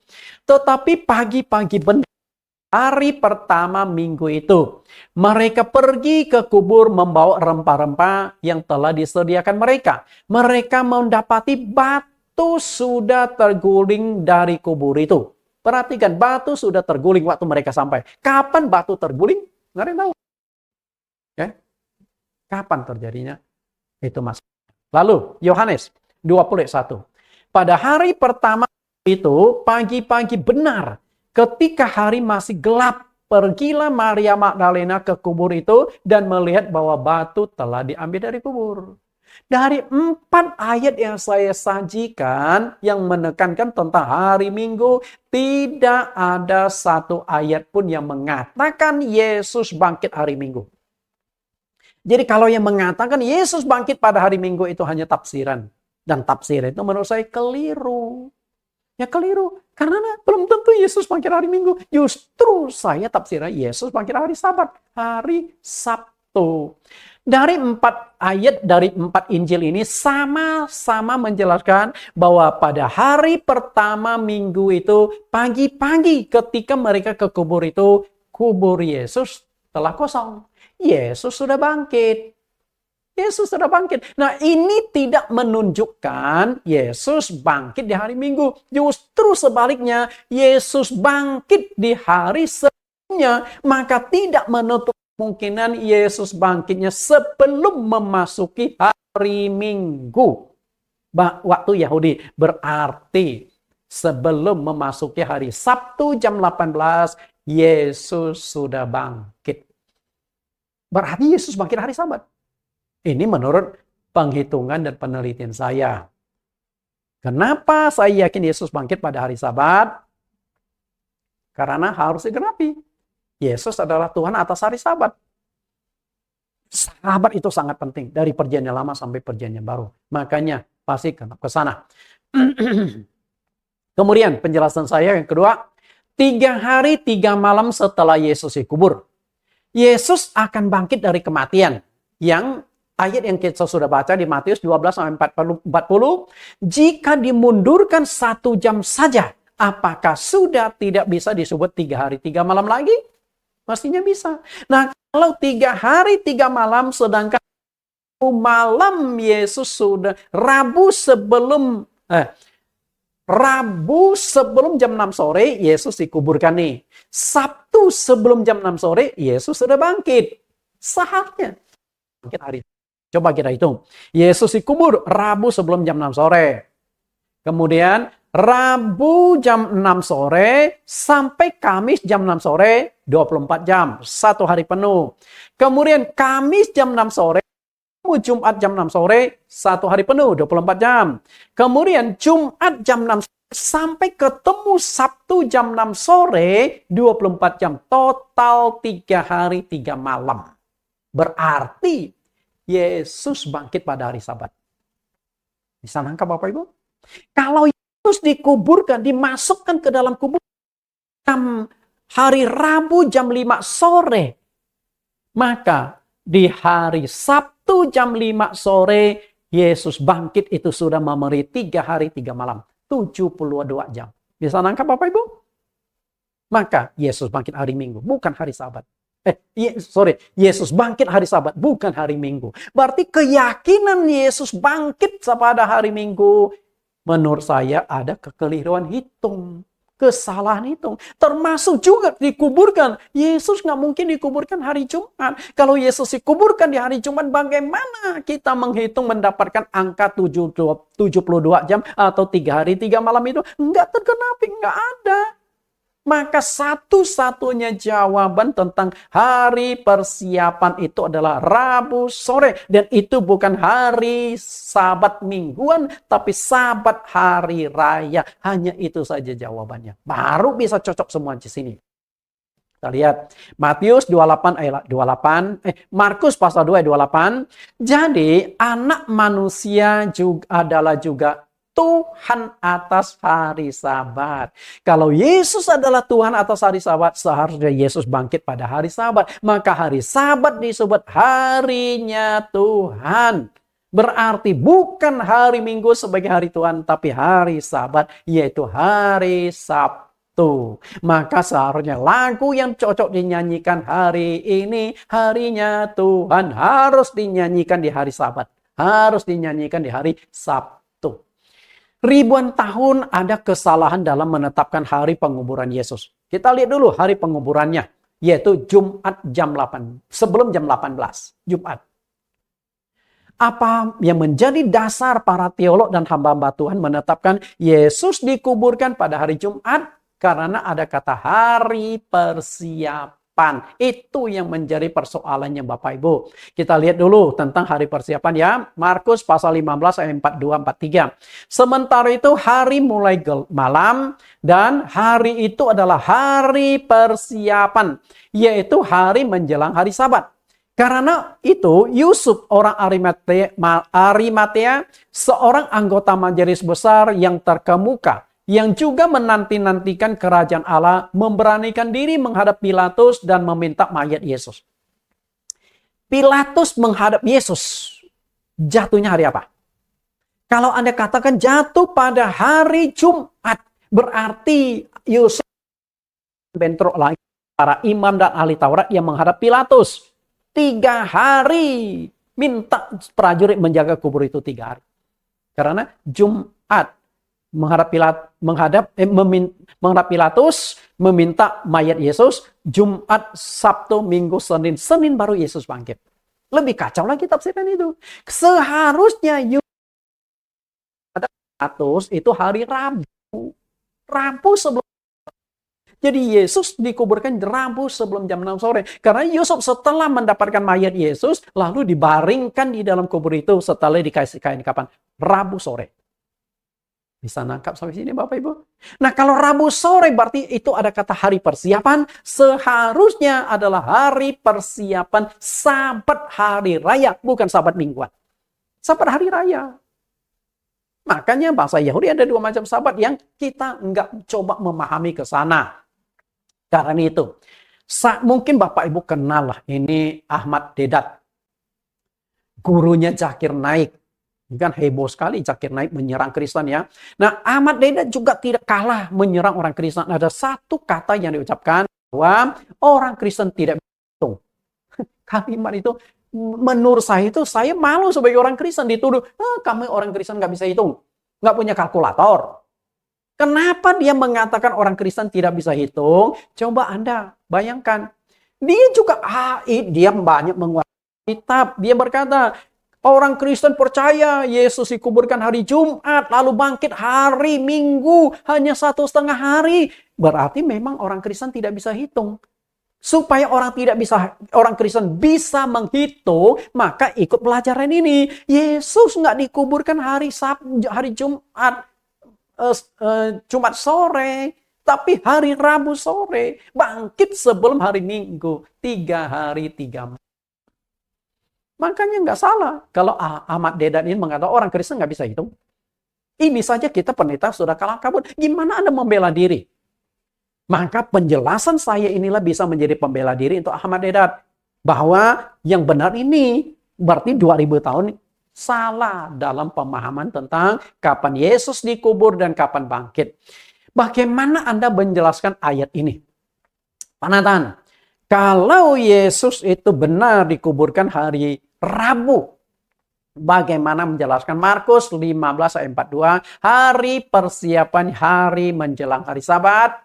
Tetapi pagi-pagi benar hari pertama minggu itu, mereka pergi ke kubur membawa rempah-rempah yang telah disediakan mereka. Mereka mendapati batu sudah terguling dari kubur itu. Perhatikan, batu sudah terguling waktu mereka sampai. Kapan batu terguling? Nggak ada yang tahu. Ya? Kapan terjadinya? Itu mas. Lalu, Yohanes 21. Pada hari pertama itu, pagi-pagi benar, ketika hari masih gelap, pergilah Maria Magdalena ke kubur itu dan melihat bahwa batu telah diambil dari kubur. Dari 4 ayat yang saya sajikan yang menekankan tentang hari Minggu, tidak ada satu ayat pun yang mengatakan Yesus bangkit hari Minggu. Jadi kalau yang mengatakan Yesus bangkit pada hari Minggu itu hanya tafsiran. Dan tafsiran itu menurut saya keliru. Ya keliru. Karena belum tentu Yesus bangkit hari Minggu. Justru saya tafsirnya Yesus bangkit hari Sabat. Hari Sabtu. Dari 4 ayat, dari 4 Injil ini sama-sama menjelaskan bahwa pada hari pertama minggu itu, pagi-pagi ketika mereka ke kubur itu, kubur Yesus telah kosong. Yesus sudah bangkit. Yesus sudah bangkit. Nah, ini tidak menunjukkan Yesus bangkit di hari Minggu. Justru sebaliknya, Yesus bangkit di hari sebelumnya. Maka tidak menutup kemungkinan Yesus bangkitnya sebelum memasuki hari Minggu. Waktu Yahudi. Berarti sebelum memasuki hari Sabtu jam 18, Yesus sudah bangkit. Berarti Yesus bangkit hari Sabat. Ini menurut penghitungan dan penelitian saya. Kenapa saya yakin Yesus bangkit pada hari Sabat? Karena harus digenapi. Yesus adalah Tuhan atas hari Sabat. Sabat itu sangat penting. Dari perjanjian lama sampai perjanjian baru. Makanya pasti ke sana. Kemudian penjelasan saya yang kedua. 3 hari 3 malam setelah Yesus dikubur, Yesus akan bangkit dari kematian. Yang ayat yang kita sudah baca di Matius 12-40. Jika dimundurkan 1 jam saja, apakah sudah tidak bisa disebut 3 hari 3 malam lagi? Mestinya bisa. Nah, kalau 3 hari 3 malam, sedangkan malam Yesus sudah Rabu sebelum jam 6 sore, Yesus dikuburkan nih. Sabtu sebelum jam 6 sore, Yesus sudah bangkit. Saatnya. Bangkit hari. Coba kita hitung. Yesus dikubur Rabu sebelum jam 6 sore. Kemudian Rabu jam 6 sore sampai Kamis jam 6 sore, 24 jam. 1 hari penuh. Kemudian Kamis jam 6 sore, Jumat jam 6 sore, 1 hari penuh, 24 jam. Kemudian Jumat jam 6 sore, sampai ketemu Sabtu jam 6 sore, 24 jam. Total 3 hari 3 malam. Berarti Yesus bangkit pada hari Sabat. Bisa nangkap Bapak Ibu? Kalau Yesus dikuburkan, dimasukkan ke dalam kubur hari Rabu jam 5 sore, maka di hari Sabtu jam 5 sore, Yesus bangkit itu sudah memberi 3 hari 3 malam. 72 jam. Bisa nangkap Bapak Ibu? Maka Yesus bangkit hari Minggu, bukan hari Sabat. Yesus bangkit hari Sabat, bukan hari Minggu. Berarti keyakinan Yesus bangkit pada hari Minggu, menurut saya ada kekeliruan hitung. Kesalahan hitung. Termasuk juga dikuburkan. Yesus nggak mungkin dikuburkan hari Jumat. Kalau Yesus dikuburkan di hari Jumat, bagaimana kita menghitung mendapatkan angka 72 jam atau 3 hari 3 malam itu? Nggak tergenapi, nggak ada. Maka satu-satunya jawaban tentang hari persiapan itu adalah Rabu sore. Dan itu bukan hari Sabat mingguan, tapi Sabat hari raya. Hanya itu saja jawabannya. Baru bisa cocok semua di sini. Kita lihat Matius 28 ayat 28, Markus pasal 2 ayat 28. Jadi anak manusia adalah juga Tuhan atas hari Sabat. Kalau Yesus adalah Tuhan atas hari Sabat, seharusnya Yesus bangkit pada hari Sabat. Maka hari Sabat disebut harinya Tuhan. Berarti bukan hari Minggu sebagai hari Tuhan, tapi hari Sabat, yaitu hari Sabtu. Maka seharusnya lagu yang cocok dinyanyikan hari ini, harinya Tuhan, harus dinyanyikan di hari Sabat. Harus dinyanyikan di hari Sabtu. Ribuan tahun ada kesalahan dalam menetapkan hari penguburan Yesus. Kita lihat dulu hari penguburannya, yaitu Jumat jam 8, sebelum jam 18, Jumat. Apa yang menjadi dasar para teolog dan hamba-hamba Tuhan menetapkan Yesus dikuburkan pada hari Jumat? Karena ada kata hari persiapan. Itu yang menjadi persoalannya Bapak Ibu. Kita lihat dulu tentang hari persiapan ya. Markus pasal 15 ayat 42, 43. Sementara itu hari mulai malam dan hari itu adalah hari persiapan. Yaitu hari menjelang hari Sabat. Karena itu Yusuf orang Arimatea, seorang anggota majelis besar yang terkemuka, yang juga menanti-nantikan kerajaan Allah, memberanikan diri menghadap Pilatus dan meminta mayat Yesus. Pilatus menghadap Yesus. Jatuhnya hari apa? Kalau Anda katakan jatuh pada hari Jumat, berarti Yusuf bentrok lagi para imam dan ahli Taurat yang menghadap Pilatus. 3 hari minta prajurit menjaga kubur itu 3 hari. Karena Jumat menghadap Pilatus, meminta mayat Yesus, Jumat, Sabtu, Minggu, Senin. Senin baru Yesus bangkit. Lebih kacau lagi tafsiran itu. Seharusnya Pilatus itu hari Rabu. Rabu sebelum. Jadi Yesus dikuburkan Rabu sebelum jam 6 sore. Karena Yusuf setelah mendapatkan mayat Yesus, lalu dibaringkan di dalam kubur itu setelah dikasih kain kapan? Rabu sore. Bisa nangkap sampai sini Bapak Ibu? Nah kalau Rabu sore berarti itu ada kata hari persiapan. Seharusnya adalah hari persiapan Sabat hari raya. Bukan Sabat mingguan. Sabat hari raya. Makanya bahasa Yahudi ada 2 macam Sabat yang kita nggak coba memahami ke sana. Karena itu. Mungkin Bapak Ibu kenal lah. Ini Ahmad Deedat. Gurunya Zakir Naik. Kan heboh sekali Zakir Naik menyerang Kristen ya. Nah Ahmad Deedat juga tidak kalah menyerang orang Kristen. Ada satu kata yang diucapkan bahwa orang Kristen tidak bisa hitung. Kalimat itu menurut saya malu sebagai orang Kristen dituduh. Kamu orang Kristen nggak bisa hitung. Nggak punya kalkulator. Kenapa dia mengatakan orang Kristen tidak bisa hitung? Coba Anda bayangkan. Dia juga dia banyak menguasai kitab. Dia berkata, orang Kristen percaya Yesus dikuburkan hari Jumat, lalu bangkit hari Minggu, hanya 1,5 hari. Berarti memang orang Kristen tidak bisa hitung. Supaya orang Kristen bisa menghitung, maka ikut pelajaran ini. Yesus nggak dikuburkan hari Jumat, Jumat sore, tapi hari Rabu sore. Bangkit sebelum hari Minggu, 3 hari 3 malam. Makanya nggak salah kalau Ahmad Deedat ini mengatakan orang Kristen nggak bisa hitung. Ini saja kita pendeta sudah kalah kabut. Gimana Anda membela diri? Maka penjelasan saya inilah bisa menjadi pembela diri untuk Ahmad Deedat. Bahwa yang benar ini berarti 2000 tahun salah dalam pemahaman tentang kapan Yesus dikubur dan kapan bangkit. Bagaimana Anda menjelaskan ayat ini? Pak Nathan, kalau Yesus itu benar dikuburkan hari Rabu, bagaimana menjelaskan Markus 15 ayat 42, hari persiapan hari menjelang hari Sabat?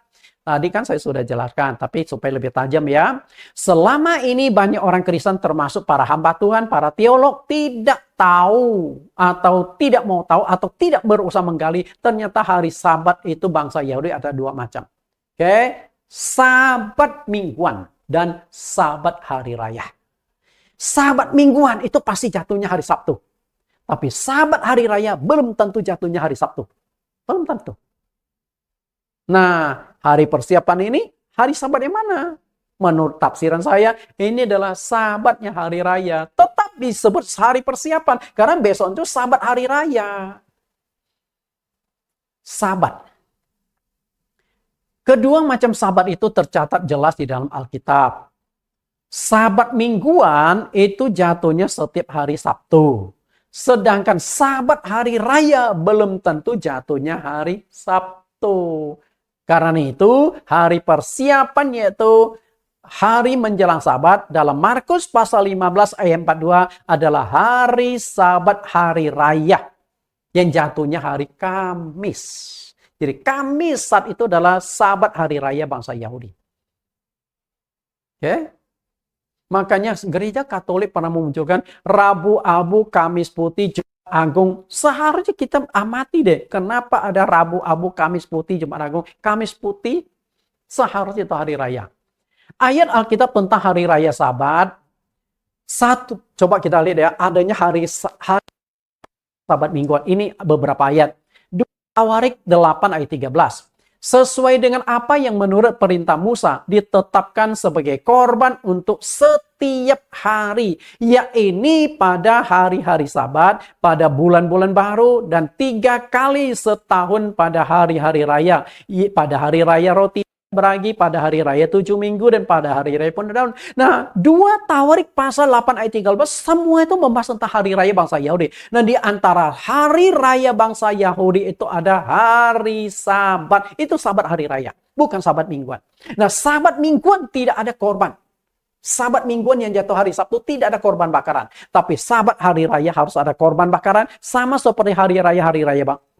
Tadi kan saya sudah jelaskan, tapi supaya lebih tajam ya. Selama ini banyak orang Kristen termasuk para hamba Tuhan, para teolog tidak tahu atau tidak mau tahu atau tidak berusaha menggali. Ternyata hari Sabat itu bangsa Yahudi ada 2 macam. Oke, Sabat mingguan dan Sabat hari raya. Sabat mingguan itu pasti jatuhnya hari Sabtu. Tapi Sabat hari raya belum tentu jatuhnya hari Sabtu. Belum tentu. Nah, hari persiapan ini, hari Sabat yang mana? Menurut tafsiran saya, ini adalah Sabatnya hari raya. Tetap disebut hari persiapan. Karena besok itu Sabat hari raya. Sabat. Kedua macam Sabat itu tercatat jelas di dalam Alkitab. Sabat mingguan itu jatuhnya setiap hari Sabtu. Sedangkan Sabat hari raya belum tentu jatuhnya hari Sabtu. Karena itu hari persiapan yaitu hari menjelang Sabat dalam Markus pasal 15 ayat 42 adalah hari Sabat hari raya yang jatuhnya hari Kamis. Jadi Kamis saat itu adalah Sabat hari raya bangsa Yahudi. Oke? Makanya gereja Katolik pernah memunculkan Rabu Abu, Kamis Putih, Jumat Agung. Seharusnya kita amati deh, kenapa ada Rabu Abu, Kamis Putih, Jumat Agung. Kamis Putih seharusnya itu hari raya. Ayat Alkitab tentang hari raya Sabat, coba kita lihat ya, adanya hari Sabat mingguan. Ini beberapa ayat. 2 Tawarik 8 ayat 13. Sesuai dengan apa yang menurut perintah Musa ditetapkan sebagai korban untuk setiap hari, yaitu pada hari-hari Sabat, pada bulan-bulan baru, dan 3 kali setahun pada hari-hari raya. Pada hari raya roti beragi, pada hari raya 7 minggu, dan pada hari raya pun daun. Nah, 2 Tawarik pasal 8 ayat 13, semua itu membahas tentang hari raya bangsa Yahudi. Nah, di antara hari raya bangsa Yahudi itu ada hari Sabat. Itu Sabat hari raya, bukan Sabat mingguan. Nah, Sabat mingguan tidak ada korban. Sabat mingguan yang jatuh hari Sabtu tidak ada korban bakaran. Tapi Sabat hari raya harus ada korban bakaran, sama seperti hari raya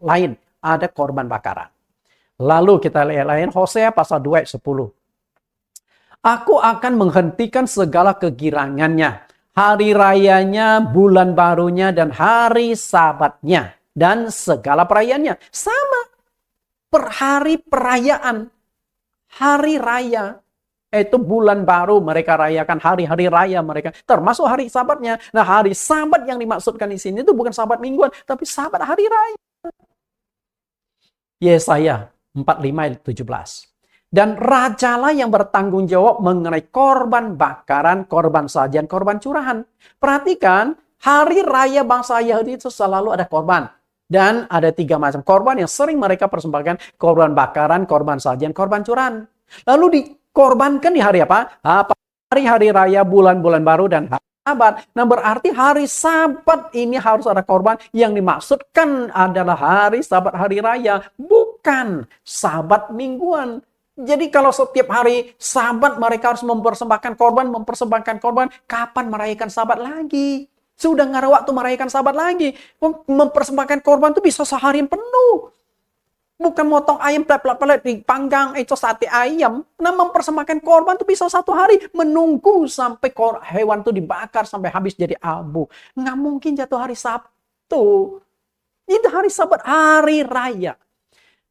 lain ada korban bakaran. Lalu kita lihat lain Hosea pasal 2 ayat 10. Aku akan menghentikan segala kegirangannya, hari rayanya, bulan barunya, dan hari Sabatnya, dan segala perayaannya. Sama per hari perayaan, hari raya. Itu bulan baru mereka rayakan, hari-hari raya mereka, termasuk hari Sabatnya. Nah, hari Sabat yang dimaksudkan di sini itu bukan Sabat mingguan, tapi Sabat hari raya. Yesaya 45 ayat 17. Dan rajalah yang bertanggung jawab mengenai korban bakaran, korban sajian, korban curahan. Perhatikan, hari raya bangsa Yahudi itu selalu ada korban. Dan ada 3 macam korban yang sering mereka persembahkan. Korban bakaran, korban sajian, korban curahan. Lalu dikorbankan di hari apa? Hari-hari raya, bulan-bulan baru, dan hari Sabat. Nah, berarti hari Sabat ini harus ada korban. Yang dimaksudkan adalah hari Sabat hari raya, bukan Sabat mingguan. Jadi kalau setiap hari Sabat mereka harus mempersembahkan korban, kapan merayakan Sabat lagi? Sudah nggak ada waktu merayakan Sabat lagi. Mempersembahkan korban itu bisa seharian penuh. Bukan motong ayam pelet-pelet dipanggang itu sate ayam. Nah, mempersembahkan korban itu bisa 1 hari. Menunggu sampai hewan itu dibakar sampai habis jadi abu. Nggak mungkin jatuh hari Sabtu. Itu hari Sabat, hari raya.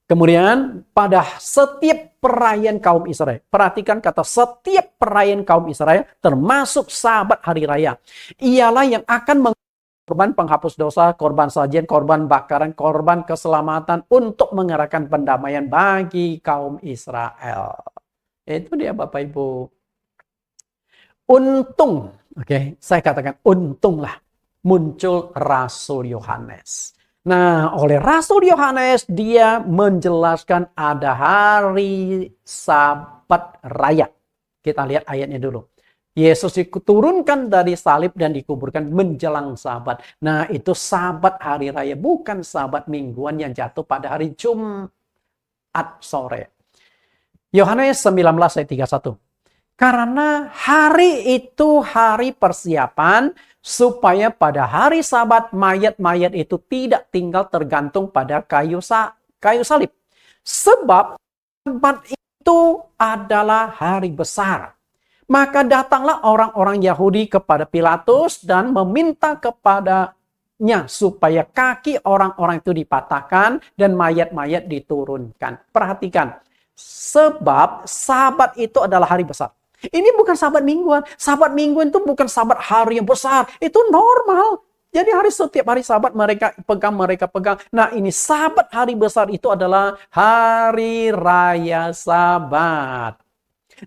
Kemudian pada setiap perayaan kaum Israel. Perhatikan kata setiap perayaan kaum Israel termasuk Sabat hari raya. Ialah yang akan korban penghapus dosa, korban sajian, korban bakaran, korban keselamatan untuk mengerahkan pendamaian bagi kaum Israel. Itu dia Bapak Ibu. Untung, saya katakan untunglah muncul Rasul Yohanes. Nah, oleh Rasul Yohanes dia menjelaskan ada hari Sabat raya. Kita lihat ayatnya dulu. Yesus diturunkan dari salib dan dikuburkan menjelang Sabat. Nah, itu Sabat hari raya, bukan Sabat mingguan yang jatuh pada hari Jumat sore. Yohanes 19 ayat 31. Karena hari itu hari persiapan supaya pada hari Sabat mayat-mayat itu tidak tinggal tergantung pada kayu salib. Sebab Sabat itu adalah hari besar. Maka datanglah orang-orang Yahudi kepada Pilatus dan meminta kepadanya supaya kaki orang-orang itu dipatahkan dan mayat-mayat diturunkan. Perhatikan, Sebab Sabat itu adalah hari besar. Ini bukan Sabat mingguan. Sabat mingguan itu bukan Sabat hari yang besar. Itu normal. Jadi setiap hari Sabat mereka pegang. Nah, ini Sabat hari besar itu adalah hari raya Sabat.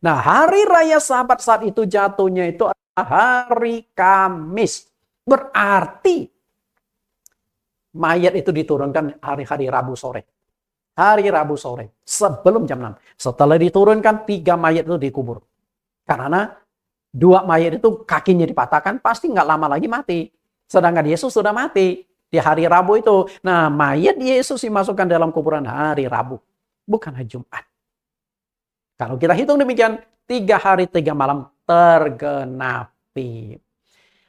Nah, hari raya Sabat saat itu jatuhnya itu adalah hari Kamis. Berarti mayat itu diturunkan hari-hari Rabu sore. Hari Rabu sore, sebelum jam 6. Setelah diturunkan, 3 mayat itu dikubur. Karena 2 mayat itu kakinya dipatahkan, pasti nggak lama lagi mati. Sedangkan Yesus sudah mati di hari Rabu itu. Nah, mayat Yesus dimasukkan dalam kuburan hari Rabu, bukan hari Jumat. Kalau kita hitung demikian, 3 hari 3 malam tergenapi.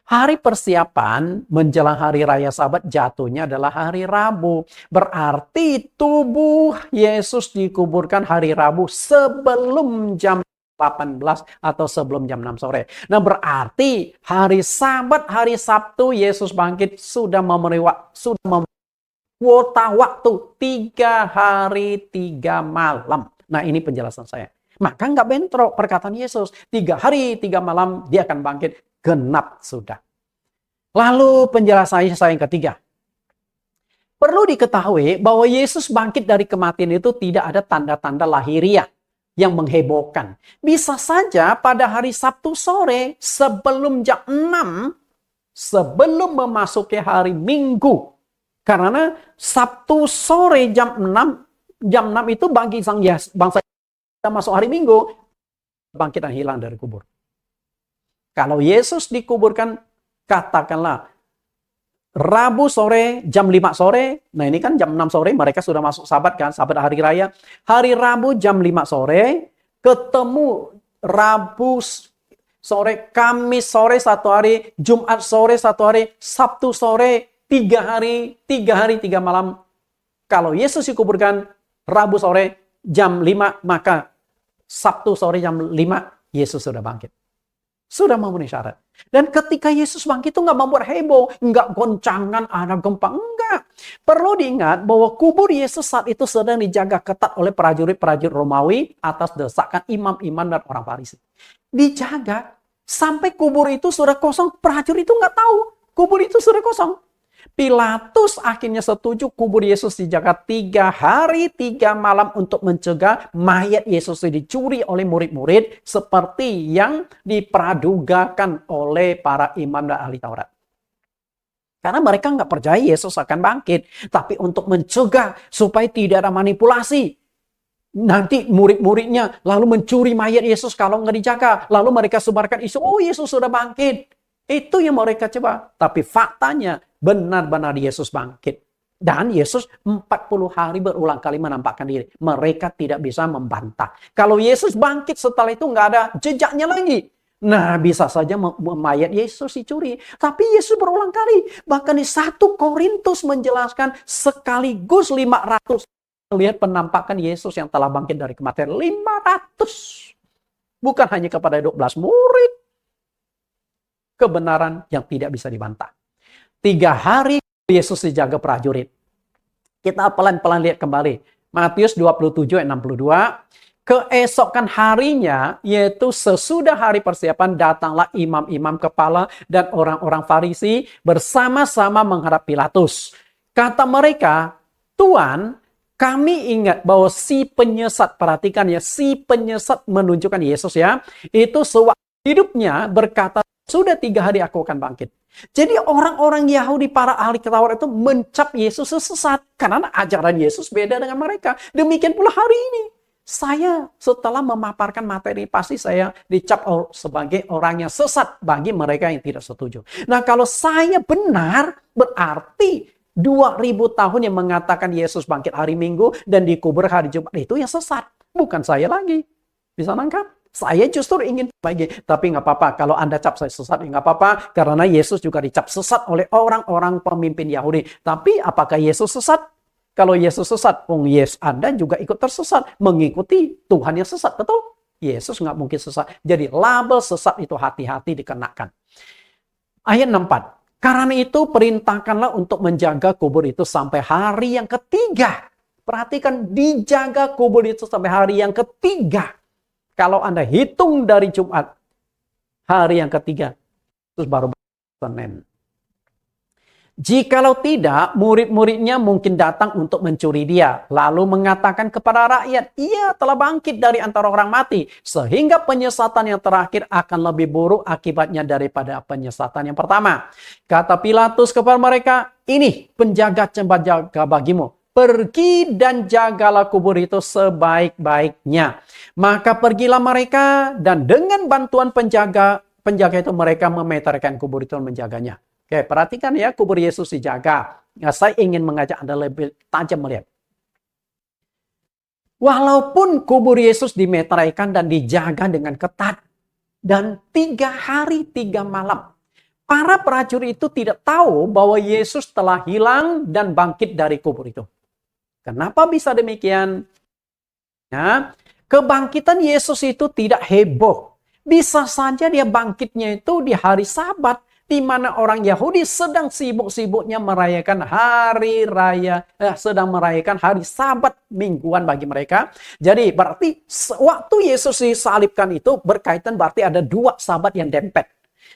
Hari persiapan menjelang hari raya Sabat jatuhnya adalah hari Rabu. Berarti tubuh Yesus dikuburkan hari Rabu sebelum jam 18 atau sebelum jam 6 sore. Nah, berarti hari Sabat, hari Sabtu Yesus bangkit sudah memenuhi kuota waktu 3 hari 3 malam. Nah, ini penjelasan saya. Maka nggak bentrok perkataan Yesus. 3 hari 3 malam dia akan bangkit, genap sudah. Lalu penjelasan saya yang ketiga. Perlu diketahui bahwa Yesus bangkit dari kematian itu tidak ada tanda-tanda lahiriah yang menghebohkan. Bisa saja pada hari Sabtu sore sebelum jam 6, sebelum memasuki hari Minggu. Karena Sabtu sore jam 6 itu bagi bangsa yang masuk hari Minggu, bangkit dan hilang dari kubur. Kalau Yesus dikuburkan, katakanlah Rabu sore, jam 5 sore. Nah, ini kan jam 6 sore, mereka sudah masuk Sabat kan, Sabat hari raya. Hari Rabu jam 5 sore, ketemu Rabu sore, Kamis sore 1 hari, Jumat sore 1 hari, Sabtu sore 3 hari 3 malam. Kalau Yesus dikuburkan Rabu sore jam 5, maka Sabtu sore jam 5, Yesus sudah bangkit. Sudah memenuhi syarat. Dan ketika Yesus bangkit itu nggak membuat heboh, nggak goncangan, ada gempa, enggak. Perlu diingat bahwa kubur Yesus saat itu sedang dijaga ketat oleh prajurit-prajurit Romawi atas desakan imam-imam dan orang Farisi. Dijaga sampai kubur itu sudah kosong, prajurit itu nggak tahu kubur itu sudah kosong. Pilatus akhirnya setuju kubur Yesus dijaga 3 hari 3 malam untuk mencegah mayat Yesus dicuri oleh murid-murid seperti yang dipradugakan oleh para imam dan ahli Taurat. Karena mereka nggak percaya Yesus akan bangkit. Tapi untuk mencegah supaya tidak ada manipulasi. Nanti murid-muridnya lalu mencuri mayat Yesus kalau nggak dijaga. Lalu mereka sebarkan isu, oh Yesus sudah bangkit. Itu yang mereka coba. Tapi faktanya benar-benar Yesus bangkit. Dan Yesus 40 hari berulang kali menampakkan diri. Mereka tidak bisa membantah. Kalau Yesus bangkit setelah itu nggak ada jejaknya lagi. Nah, bisa saja mayat Yesus dicuri. Tapi Yesus berulang kali. Bahkan di 1 Korintus menjelaskan sekaligus 500. Lihat penampakan Yesus yang telah bangkit dari kematian. 500. Bukan hanya kepada 12 murid. Kebenaran yang tidak bisa dibantah. 3 hari Yesus dijaga prajurit. Kita pelan-pelan lihat kembali. Matius 27 ayat 62. Keesokan harinya, yaitu sesudah hari persiapan, datanglah imam-imam kepala dan orang-orang Farisi bersama-sama menghadap Pilatus. Kata mereka, Tuan, kami ingat bahwa si penyesat, perhatikan ya, si penyesat menunjukkan Yesus ya, itu sewaktu hidupnya berkata, sudah 3 hari aku akan bangkit. Jadi orang-orang Yahudi, para ahli Taurat itu mencap Yesus sesat. Karena ajaran Yesus beda dengan mereka. Demikian pula hari ini. Saya setelah memaparkan materi, pasti saya dicap sebagai orang yang sesat bagi mereka yang tidak setuju. Nah, kalau saya benar, berarti 2000 tahun yang mengatakan Yesus bangkit hari Minggu dan dikubur hari Jumat, itu yang sesat. Bukan saya lagi. Bisa nangkap? Saya justru ingin bagi, tapi nggak apa-apa. Kalau Anda cap saya sesat, nggak apa-apa. Karena Yesus juga dicap sesat oleh orang-orang pemimpin Yahudi. Tapi apakah Yesus sesat? Kalau Yesus sesat, yes, Anda juga ikut tersesat. Mengikuti Tuhan yang sesat, betul? Yesus nggak mungkin sesat. Jadi label sesat itu hati-hati dikenakan. Ayat 64. Karena itu perintahkanlah untuk menjaga kubur itu sampai hari yang ketiga. Perhatikan, dijaga kubur itu sampai hari yang ketiga. Kalau Anda hitung dari Jumat, hari yang ketiga, terus baru Senin. Jikalau tidak, murid-muridnya mungkin datang untuk mencuri dia, lalu mengatakan kepada rakyat, ia telah bangkit dari antara orang mati, sehingga penyesatan yang terakhir akan lebih buruk akibatnya daripada penyesatan yang pertama. Kata Pilatus kepada mereka, ini penjaga tempat jaga bagimu. Pergi dan jagalah kubur itu sebaik-baiknya. Maka pergilah mereka, dan dengan bantuan penjaga itu mereka memeterkan kubur itu dan menjaganya. Oke, perhatikan ya, kubur Yesus dijaga. Nah, saya ingin mengajak Anda lebih tajam melihat. Walaupun kubur Yesus dimeteraikan dan dijaga dengan ketat, dan 3 hari 3 malam, para prajurit itu tidak tahu bahwa Yesus telah hilang dan bangkit dari kubur itu. Kenapa bisa demikian? Nah, kebangkitan Yesus itu tidak heboh. Bisa saja dia bangkitnya itu di hari Sabat, di mana orang Yahudi sedang sibuk-sibuknya merayakan hari raya, sedang merayakan hari Sabat mingguan bagi mereka. Jadi berarti waktu Yesus disalibkan itu berkaitan, berarti ada 2 Sabat yang dempet.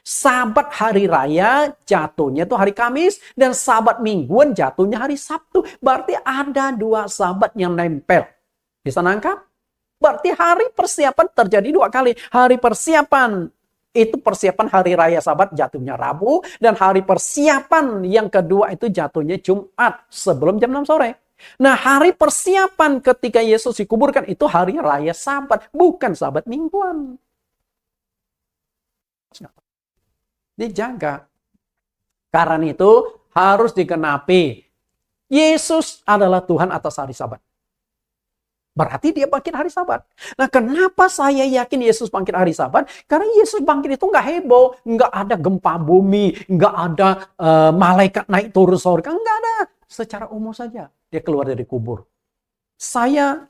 Sabat hari raya jatuhnya itu hari Kamis, dan Sabat mingguan jatuhnya hari Sabtu. Berarti ada 2 Sabat yang nempel. Bisa nangkap? Berarti hari persiapan terjadi 2 kali. Hari persiapan itu persiapan hari raya Sabat jatuhnya Rabu, dan hari persiapan yang kedua itu jatuhnya Jumat sebelum jam 6 sore. Nah, hari persiapan ketika Yesus dikuburkan itu hari raya Sabat, bukan Sabat mingguan. Dijaga. Karena itu harus digenapi. Yesus adalah Tuhan atas hari Sabat. Berarti dia bangkit hari Sabat. Nah, kenapa saya yakin Yesus bangkit hari Sabat? Karena Yesus bangkit itu nggak heboh, nggak ada gempa bumi, nggak ada malaikat naik turun surga, nggak ada. Secara umum saja dia keluar dari kubur. Saya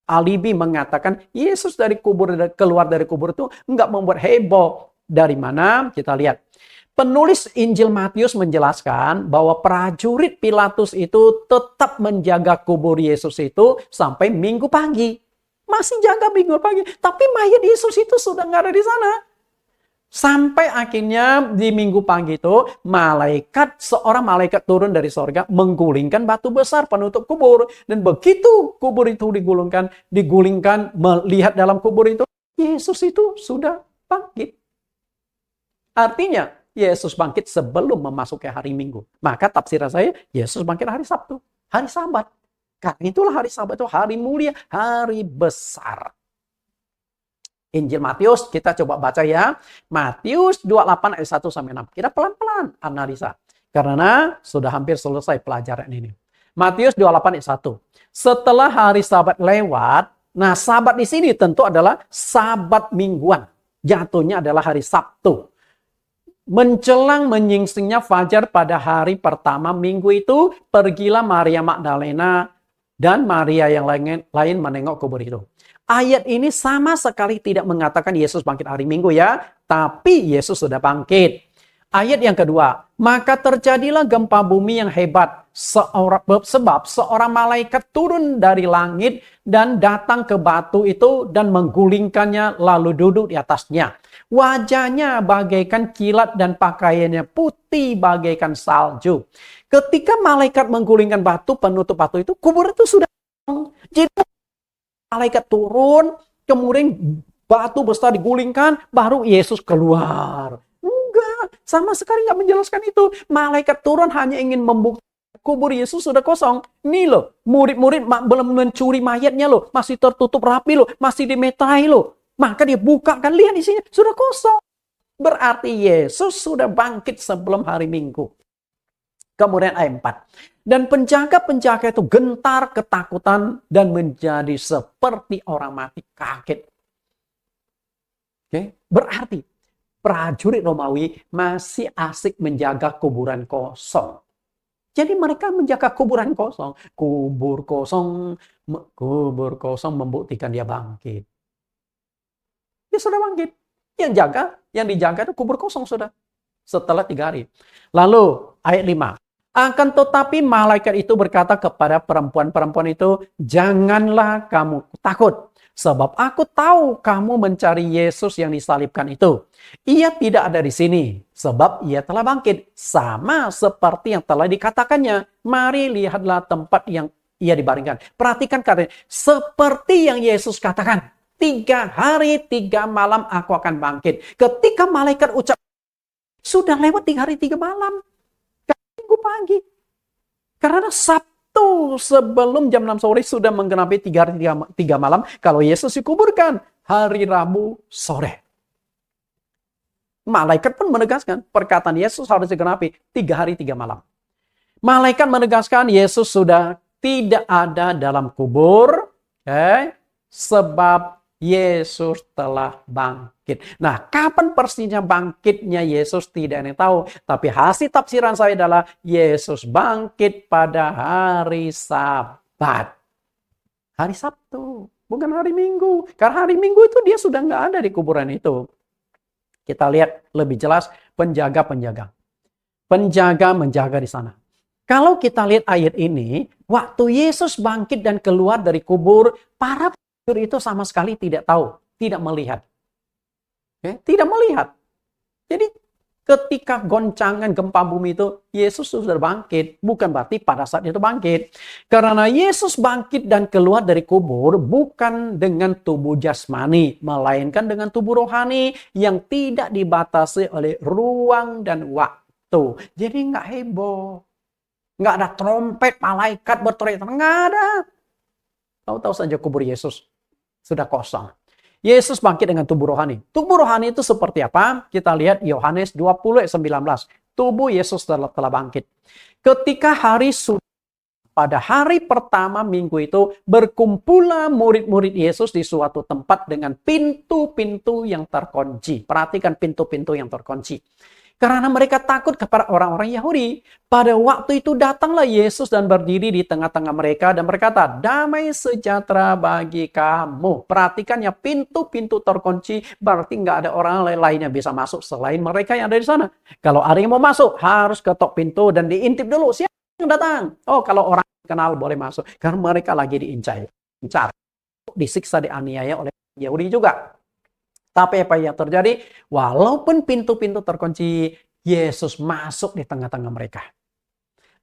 alibi mengatakan Yesus keluar dari kubur itu nggak membuat heboh. Dari mana? Kita lihat. Penulis Injil Matius menjelaskan bahwa prajurit Pilatus itu tetap menjaga kubur Yesus itu sampai Minggu pagi. Masih jaga Minggu pagi. Tapi mayat Yesus itu sudah nggak ada di sana. Sampai akhirnya di Minggu pagi itu seorang malaikat turun dari sorga menggulingkan batu besar penutup kubur. Dan begitu kubur itu digulingkan melihat dalam kubur itu, Yesus itu sudah bangkit. Artinya, Yesus bangkit sebelum memasuki hari Minggu. Maka tafsiran saya, Yesus bangkit hari Sabtu, hari Sabat. Karena itulah hari Sabat itu hari mulia, hari besar. Injil Matius, kita coba baca ya. Matius 28 ayat 1 sampai 6. Kita pelan-pelan analisa. Karena sudah hampir selesai pelajaran ini. Matius 28 ayat 1. Setelah hari Sabat lewat, nah Sabat di sini tentu adalah Sabat mingguan. Jatuhnya adalah hari Sabtu. Menjelang menyingsingnya fajar pada hari pertama minggu itu, pergilah Maria Magdalena dan Maria yang lain menengok kubur itu. Ayat ini sama sekali tidak mengatakan Yesus bangkit hari Minggu ya, tapi Yesus sudah bangkit. Ayat yang kedua, maka terjadilah gempa bumi yang hebat, sebab seorang malaikat turun dari langit dan datang ke batu itu dan menggulingkannya lalu duduk di atasnya. Wajahnya bagaikan kilat dan pakaiannya putih bagaikan salju. Ketika malaikat menggulingkan batu, penutup batu itu, kubur itu sudah. Jadi malaikat turun, kemudian batu besar digulingkan, baru Yesus keluar. Enggak, sama sekali nggak menjelaskan itu. Malaikat turun hanya ingin membuktikan kubur Yesus sudah kosong. Nih loh, murid-murid belum mencuri mayatnya loh, masih tertutup rapi loh, masih dimeterai loh. Maka dia bukakan, lihat di sini sudah kosong. Berarti Yesus sudah bangkit sebelum hari Minggu. Kemudian ayat 4. Dan penjaga-penjaga itu gentar ketakutan dan menjadi seperti orang mati kaget. Oke, berarti prajurit Romawi masih asik menjaga kuburan kosong. Jadi mereka menjaga kuburan kosong. Kubur kosong membuktikan dia bangkit. Dia sudah bangkit. Yang dijaga itu kubur kosong sudah. Setelah 3 hari. Lalu ayat 5. Akan tetapi malaikat itu berkata kepada perempuan-perempuan itu, janganlah kamu takut. Sebab aku tahu kamu mencari Yesus yang disalibkan itu. Ia tidak ada di sini, sebab ia telah bangkit. Sama seperti yang telah dikatakannya. Mari lihatlah tempat yang ia dibaringkan. Perhatikan katanya, seperti yang Yesus katakan. 3 hari 3 malam aku akan bangkit. Ketika malaikat ucap, sudah lewat 3 hari 3 malam. Minggu pagi. Karena Sabtu sebelum jam 6 sore sudah menggenapi 3 hari 3 malam. Kalau Yesus dikuburkan hari Rabu sore. Malaikat pun menegaskan perkataan Yesus harus digenapi 3 hari 3 malam. Malaikat menegaskan Yesus sudah tidak ada dalam kubur. Sebab Yesus telah bangkit. Nah, kapan persisnya bangkitnya Yesus tidak ada yang tahu. Tapi hasil tafsiran saya adalah Yesus bangkit pada hari Sabat. Hari Sabtu, bukan hari Minggu. Karena hari Minggu itu dia sudah nggak ada di kuburan itu. Kita lihat lebih jelas penjaga-penjaga. Penjaga menjaga di sana. Kalau kita lihat ayat ini, waktu Yesus bangkit dan keluar dari kubur, para penjuru itu sama sekali tidak tahu, tidak melihat. Tidak melihat. Jadi ketika goncangan gempa bumi itu, Yesus sudah bangkit. Bukan berarti pada saat itu bangkit. Karena Yesus bangkit dan keluar dari kubur bukan dengan tubuh jasmani, melainkan dengan tubuh rohani yang tidak dibatasi oleh ruang dan waktu. Jadi nggak heboh. Nggak ada trompet, malaikat berteriak. Nggak ada. Tahu-tahu saja kubur Yesus sudah kosong. Yesus bangkit dengan tubuh rohani. Tubuh rohani itu seperti apa? Kita lihat Yohanes 20 ayat 19. Tubuh Yesus telah bangkit. Ketika pada hari pertama minggu itu berkumpullah murid-murid Yesus di suatu tempat dengan pintu-pintu yang terkunci. Perhatikan pintu-pintu yang terkunci. Karena mereka takut kepada orang-orang Yahudi. Pada waktu itu datanglah Yesus dan berdiri di tengah-tengah mereka dan berkata, damai sejahtera bagi kamu. Perhatikan ya, pintu-pintu terkunci, berarti nggak ada orang lain yang bisa masuk selain mereka yang ada di sana. Kalau ada yang mau masuk, harus ketok pintu dan diintip dulu. Siapa yang datang? Oh, kalau orang kenal boleh masuk. Karena mereka lagi diincar. Disiksa, dianiaya oleh Yahudi juga. Tapi apa yang terjadi? Walaupun pintu-pintu terkunci, Yesus masuk di tengah-tengah mereka.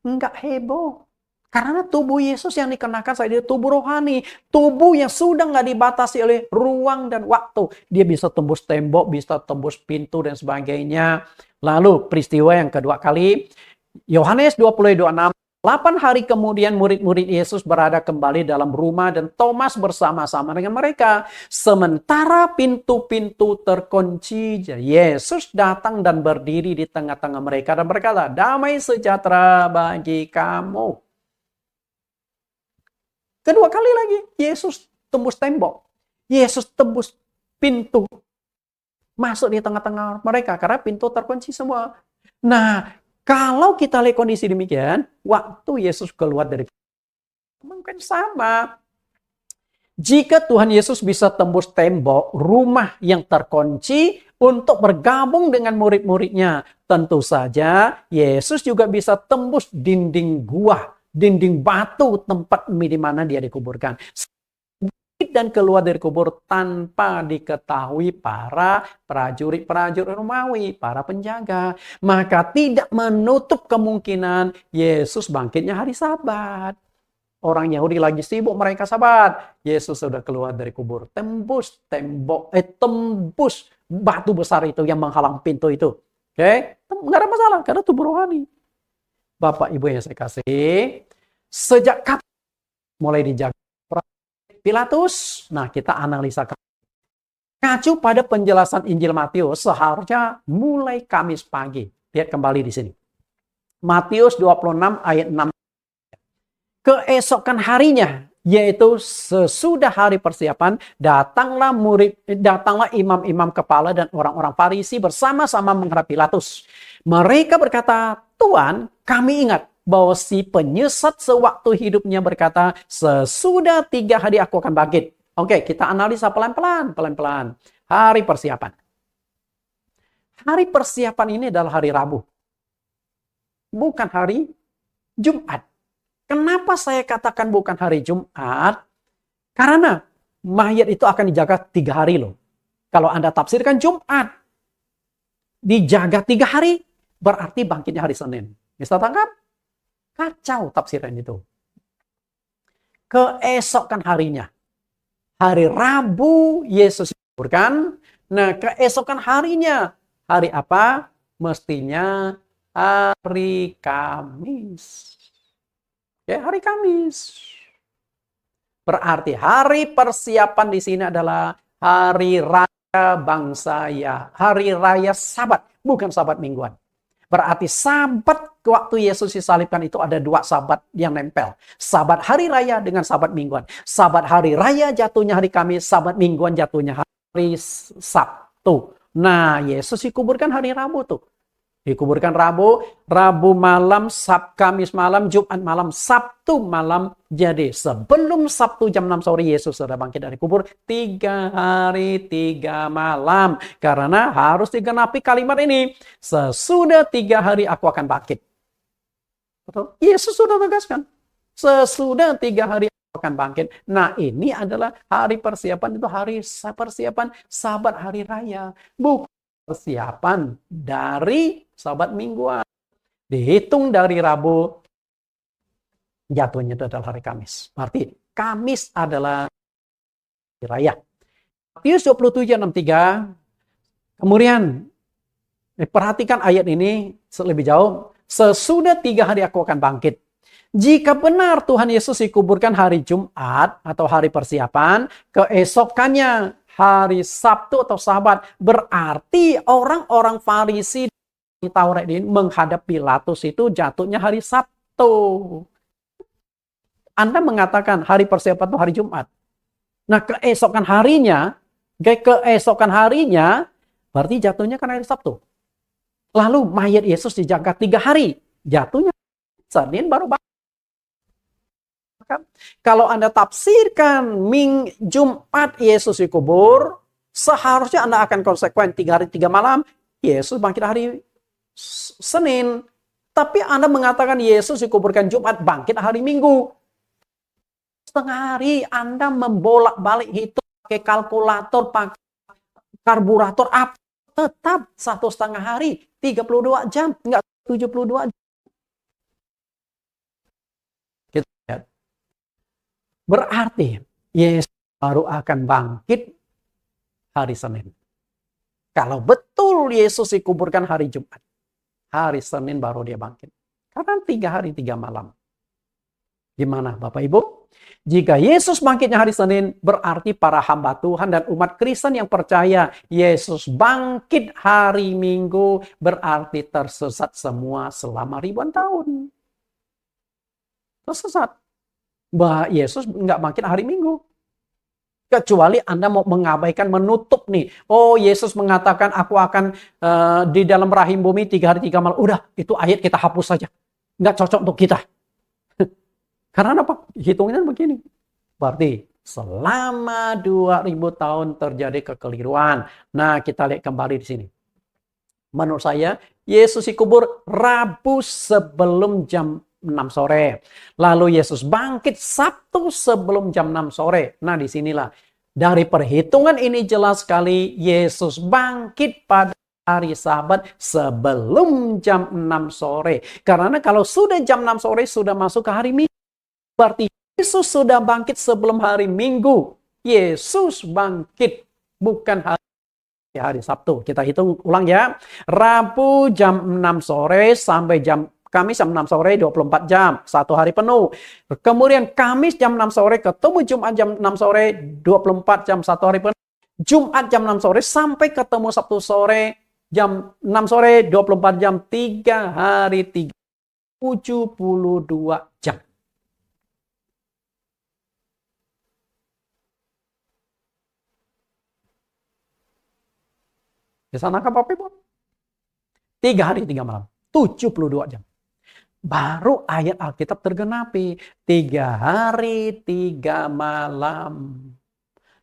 Enggak heboh. Karena tubuh Yesus yang dikenakan saat itu tubuh rohani. Tubuh yang sudah nggak dibatasi oleh ruang dan waktu. Dia bisa tembus tembok, bisa tembus pintu dan sebagainya. Lalu peristiwa yang kedua kali, Yohanes 20:26. 8 hari kemudian murid-murid Yesus berada kembali dalam rumah dan Thomas bersama-sama dengan mereka. Sementara pintu-pintu terkunci, Yesus datang dan berdiri di tengah-tengah mereka dan berkata, damai sejahtera bagi kamu. Kedua kali lagi, Yesus tembus tembok. Yesus tembus pintu. Masuk di tengah-tengah mereka karena pintu terkunci semua. Nah, kalau kita lihat kondisi demikian, waktu Yesus keluar dari mungkin sama. Jika Tuhan Yesus bisa tembus tembok rumah yang terkunci untuk bergabung dengan murid-muridnya, tentu saja Yesus juga bisa tembus dinding gua, dinding batu tempat di mana dia dikuburkan. Dan keluar dari kubur tanpa diketahui para prajurit-prajurit Romawi, para penjaga. Maka tidak menutup kemungkinan Yesus bangkitnya hari Sabat. Orang Yahudi lagi sibuk mereka Sabat. Yesus sudah keluar dari kubur. Tembus tembok, tembus batu besar itu yang menghalang pintu itu. Oke? Nggak ada masalah karena tubuh rohani. Bapak Ibu yang saya kasih, sejak kapan mulai dijaga Pilatus? Nah, kita analisa. Mengacu pada penjelasan Injil Matius, seharusnya mulai Kamis pagi. Lihat kembali di sini. Matius 26 ayat 6. Keesokan harinya, yaitu sesudah hari persiapan, datanglah imam-imam kepala dan orang-orang Farisi bersama-sama menghadap Pilatus. Mereka berkata, Tuan, kami ingat bahwa si penyesat sewaktu hidupnya berkata, sesudah 3 hari aku akan bangkit. Oke, kita analisa pelan-pelan. Hari persiapan. Hari persiapan ini adalah hari Rabu. Bukan hari Jumat. Kenapa saya katakan bukan hari Jumat? Karena mayat itu akan dijaga 3 hari loh. Kalau Anda tafsirkan Jumat, dijaga 3 hari, berarti bangkitnya hari Senin. Bisa tangkap? Kacau tafsiran itu. Keesokan harinya, hari Rabu, Yesus dikuburkan. Nah, keesokan harinya, hari apa? Mestinya hari Kamis. Ya, hari Kamis. Berarti hari persiapan di sini adalah hari raya bangsa ya. Hari raya Sabat, bukan Sabat mingguan. Berarti Sabat waktu Yesus disalibkan itu ada 2 Sabat yang nempel. Sabat hari raya dengan Sabat mingguan. Sabat hari raya jatuhnya hari Kamis, Sabat mingguan jatuhnya hari Sabtu. Nah, Yesus dikuburkan hari Rabu tuh. Dikuburkan Rabu malam, Kamis malam, Jumat malam, Sabtu malam. Jadi sebelum Sabtu jam 6 sore Yesus sudah bangkit dari kubur. 3 hari 3 malam. Karena harus digenapi kalimat ini. Sesudah 3 hari aku akan bangkit. Betul? Yesus sudah tegaskan. Sesudah 3 hari aku akan bangkit. Nah, ini adalah hari persiapan, itu hari persiapan Sabat hari raya. Bukan persiapan dari Sabat mingguan. Dihitung dari Rabu, jatuhnya itu adalah hari Kamis. Berarti Kamis adalah hari raya. Matius 27:63. Kemudian perhatikan ayat ini lebih jauh. Sesudah 3 hari aku akan bangkit. Jika benar Tuhan Yesus dikuburkan hari Jumat atau hari persiapan, keesokannya hari Sabtu atau Sabat, berarti orang-orang Farisi di Taurat ini menghadap Pilatus itu jatuhnya hari Sabtu. Anda mengatakan hari persiapan itu hari Jumat. Nah, keesokan harinya berarti jatuhnya kan hari Sabtu. Lalu mayat Yesus dijaga 3 hari, jatuhnya Senin baru bangkit. Kalau Anda tafsirkan Jumat Yesus dikubur, seharusnya Anda akan konsekuen 3 hari 3 malam, Yesus bangkit hari Senin. Tapi Anda mengatakan Yesus dikuburkan Jumat, bangkit hari Minggu. Setengah hari Anda membolak-balik hitung pakai kalkulator, pakai karburator, tetap 1,5 hari, 32 jam, enggak 72 jam. Berarti Yesus baru akan bangkit hari Senin. Kalau betul Yesus dikuburkan hari Jumat, hari Senin baru dia bangkit. Karena 3 hari 3 malam. Gimana Bapak Ibu? Jika Yesus bangkitnya hari Senin, berarti para hamba Tuhan dan umat Kristen yang percaya Yesus bangkit hari Minggu, berarti tersesat semua selama ribuan tahun. Tersesat. Bahwa Yesus nggak bangkit hari Minggu. Kecuali Anda mau mengabaikan, menutup nih. Oh, Yesus mengatakan aku akan di dalam rahim bumi 3 hari 3 malam. Udah, itu ayat kita hapus saja. Nggak cocok untuk kita. Karena apa? Hitungnya begini. Berarti selama 2000 tahun terjadi kekeliruan. Nah, kita lihat kembali di sini. Menurut saya, Yesus dikubur Rabu sebelum jam 6 sore. Lalu Yesus bangkit Sabtu sebelum jam 6 sore. Nah, disinilah. Dari perhitungan ini jelas sekali Yesus bangkit pada hari Sabat sebelum jam 6 sore. Karena kalau sudah jam 6 sore sudah masuk ke hari Minggu. Berarti Yesus sudah bangkit sebelum hari Minggu. Yesus bangkit bukan hari Sabtu. Kita hitung ulang ya. Rabu jam 6 sore sampai Kamis jam 6 sore 24 jam, 1 hari penuh. Kemudian Kamis jam 6 sore ketemu Jumat jam 6 sore 24 jam, 1 hari penuh. Jumat jam 6 sore sampai ketemu Sabtu sore jam 6 sore 24 jam, 3 hari 72 jam. Bisa nangkap Bapak Ibu? 3 hari 3 malam, 72 jam. Baru ayat Alkitab tergenapi. 3 hari 3 malam.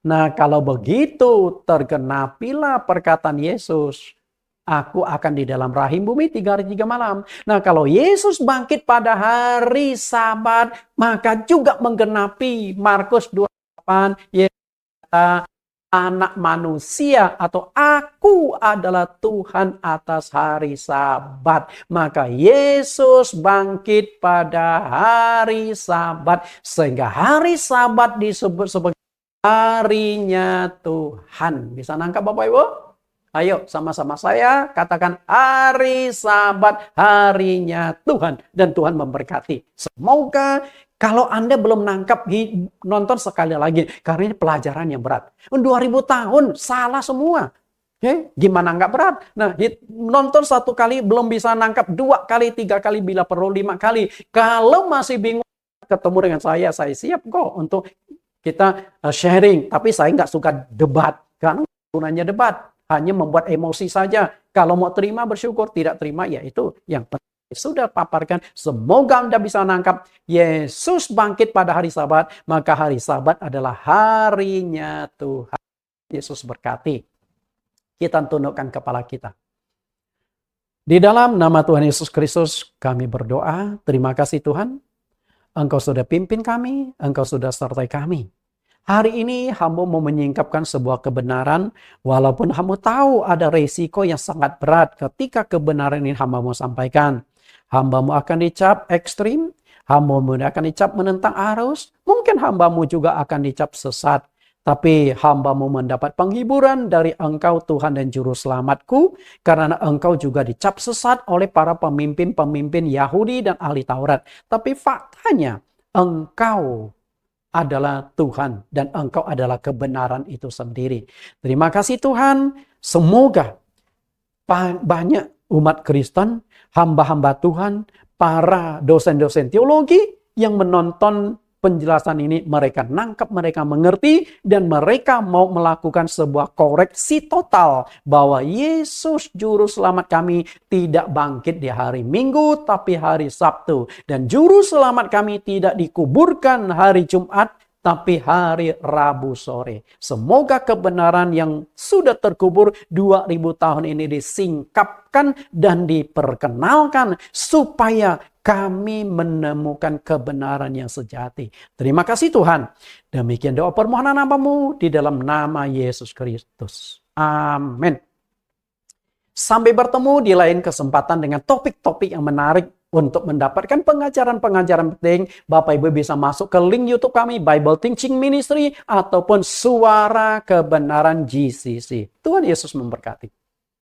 Nah, kalau begitu tergenapilah perkataan Yesus. Aku akan di dalam rahim bumi 3 hari 3 malam. Nah, kalau Yesus bangkit pada hari Sabat, maka juga menggenapi Markus 28, Yesus kata, anak manusia atau aku adalah Tuhan atas hari Sabat. Maka Yesus bangkit pada hari Sabat. Sehingga hari Sabat disebut sebagai harinya Tuhan. Bisa nangkap Bapak Ibu? Ayo sama-sama saya katakan hari Sabat, harinya Tuhan. Dan Tuhan memberkati. Semoga kalau Anda belum nangkap, nonton sekali lagi. Karena ini pelajaran yang berat. 2000 tahun, salah semua. Gimana nggak berat? Nah, nonton 1 kali belum bisa nangkap, 2 kali, 3 kali, bila perlu 5 kali. Kalau masih bingung, ketemu dengan saya siap kok untuk kita sharing. Tapi saya nggak suka debat. Karena gunanya debat. Hanya membuat emosi saja. Kalau mau terima, bersyukur. Tidak terima, ya itu yang penting. Sudah paparkan, semoga Anda bisa nangkap Yesus bangkit pada hari Sabat, maka hari Sabat adalah harinya Tuhan. Yesus berkati. Kita tundukkan kepala kita. Di dalam nama Tuhan Yesus Kristus kami berdoa. Terima kasih Tuhan, Engkau sudah pimpin kami, Engkau sudah sertai kami. Hari ini hamba mau menyingkapkan sebuah kebenaran, walaupun hamba tahu ada resiko yang sangat berat ketika kebenaran ini hamba mau sampaikan. Hambamu akan dicap ekstrim, hambamu akan dicap menentang arus, mungkin hambamu juga akan dicap sesat. Tapi hambamu mendapat penghiburan dari Engkau Tuhan dan Juru Selamatku, karena Engkau juga dicap sesat oleh para pemimpin-pemimpin Yahudi dan ahli Taurat. Tapi faktanya Engkau adalah Tuhan dan Engkau adalah kebenaran itu sendiri. Terima kasih Tuhan. Semoga banyak umat Kristen, hamba-hamba Tuhan, para dosen-dosen teologi yang menonton penjelasan ini, mereka nangkap, mereka mengerti, dan mereka mau melakukan sebuah koreksi total bahwa Yesus Juru Selamat kami tidak bangkit di hari Minggu, tapi hari Sabtu. Dan Juru Selamat kami tidak dikuburkan hari Jumat, tapi hari Rabu sore. Semoga kebenaran yang sudah terkubur 2000 tahun ini disingkapkan dan diperkenalkan supaya kami menemukan kebenaran yang sejati. Terima kasih Tuhan. Demikian doa permohonan hamba-Mu di dalam nama Yesus Kristus. Amin. Sampai bertemu di lain kesempatan dengan topik-topik yang menarik. Untuk mendapatkan pengajaran-pengajaran penting, Bapak Ibu bisa masuk ke link YouTube kami, Bible Teaching Ministry, ataupun Suara Kebenaran GCC. Tuhan Yesus memberkati.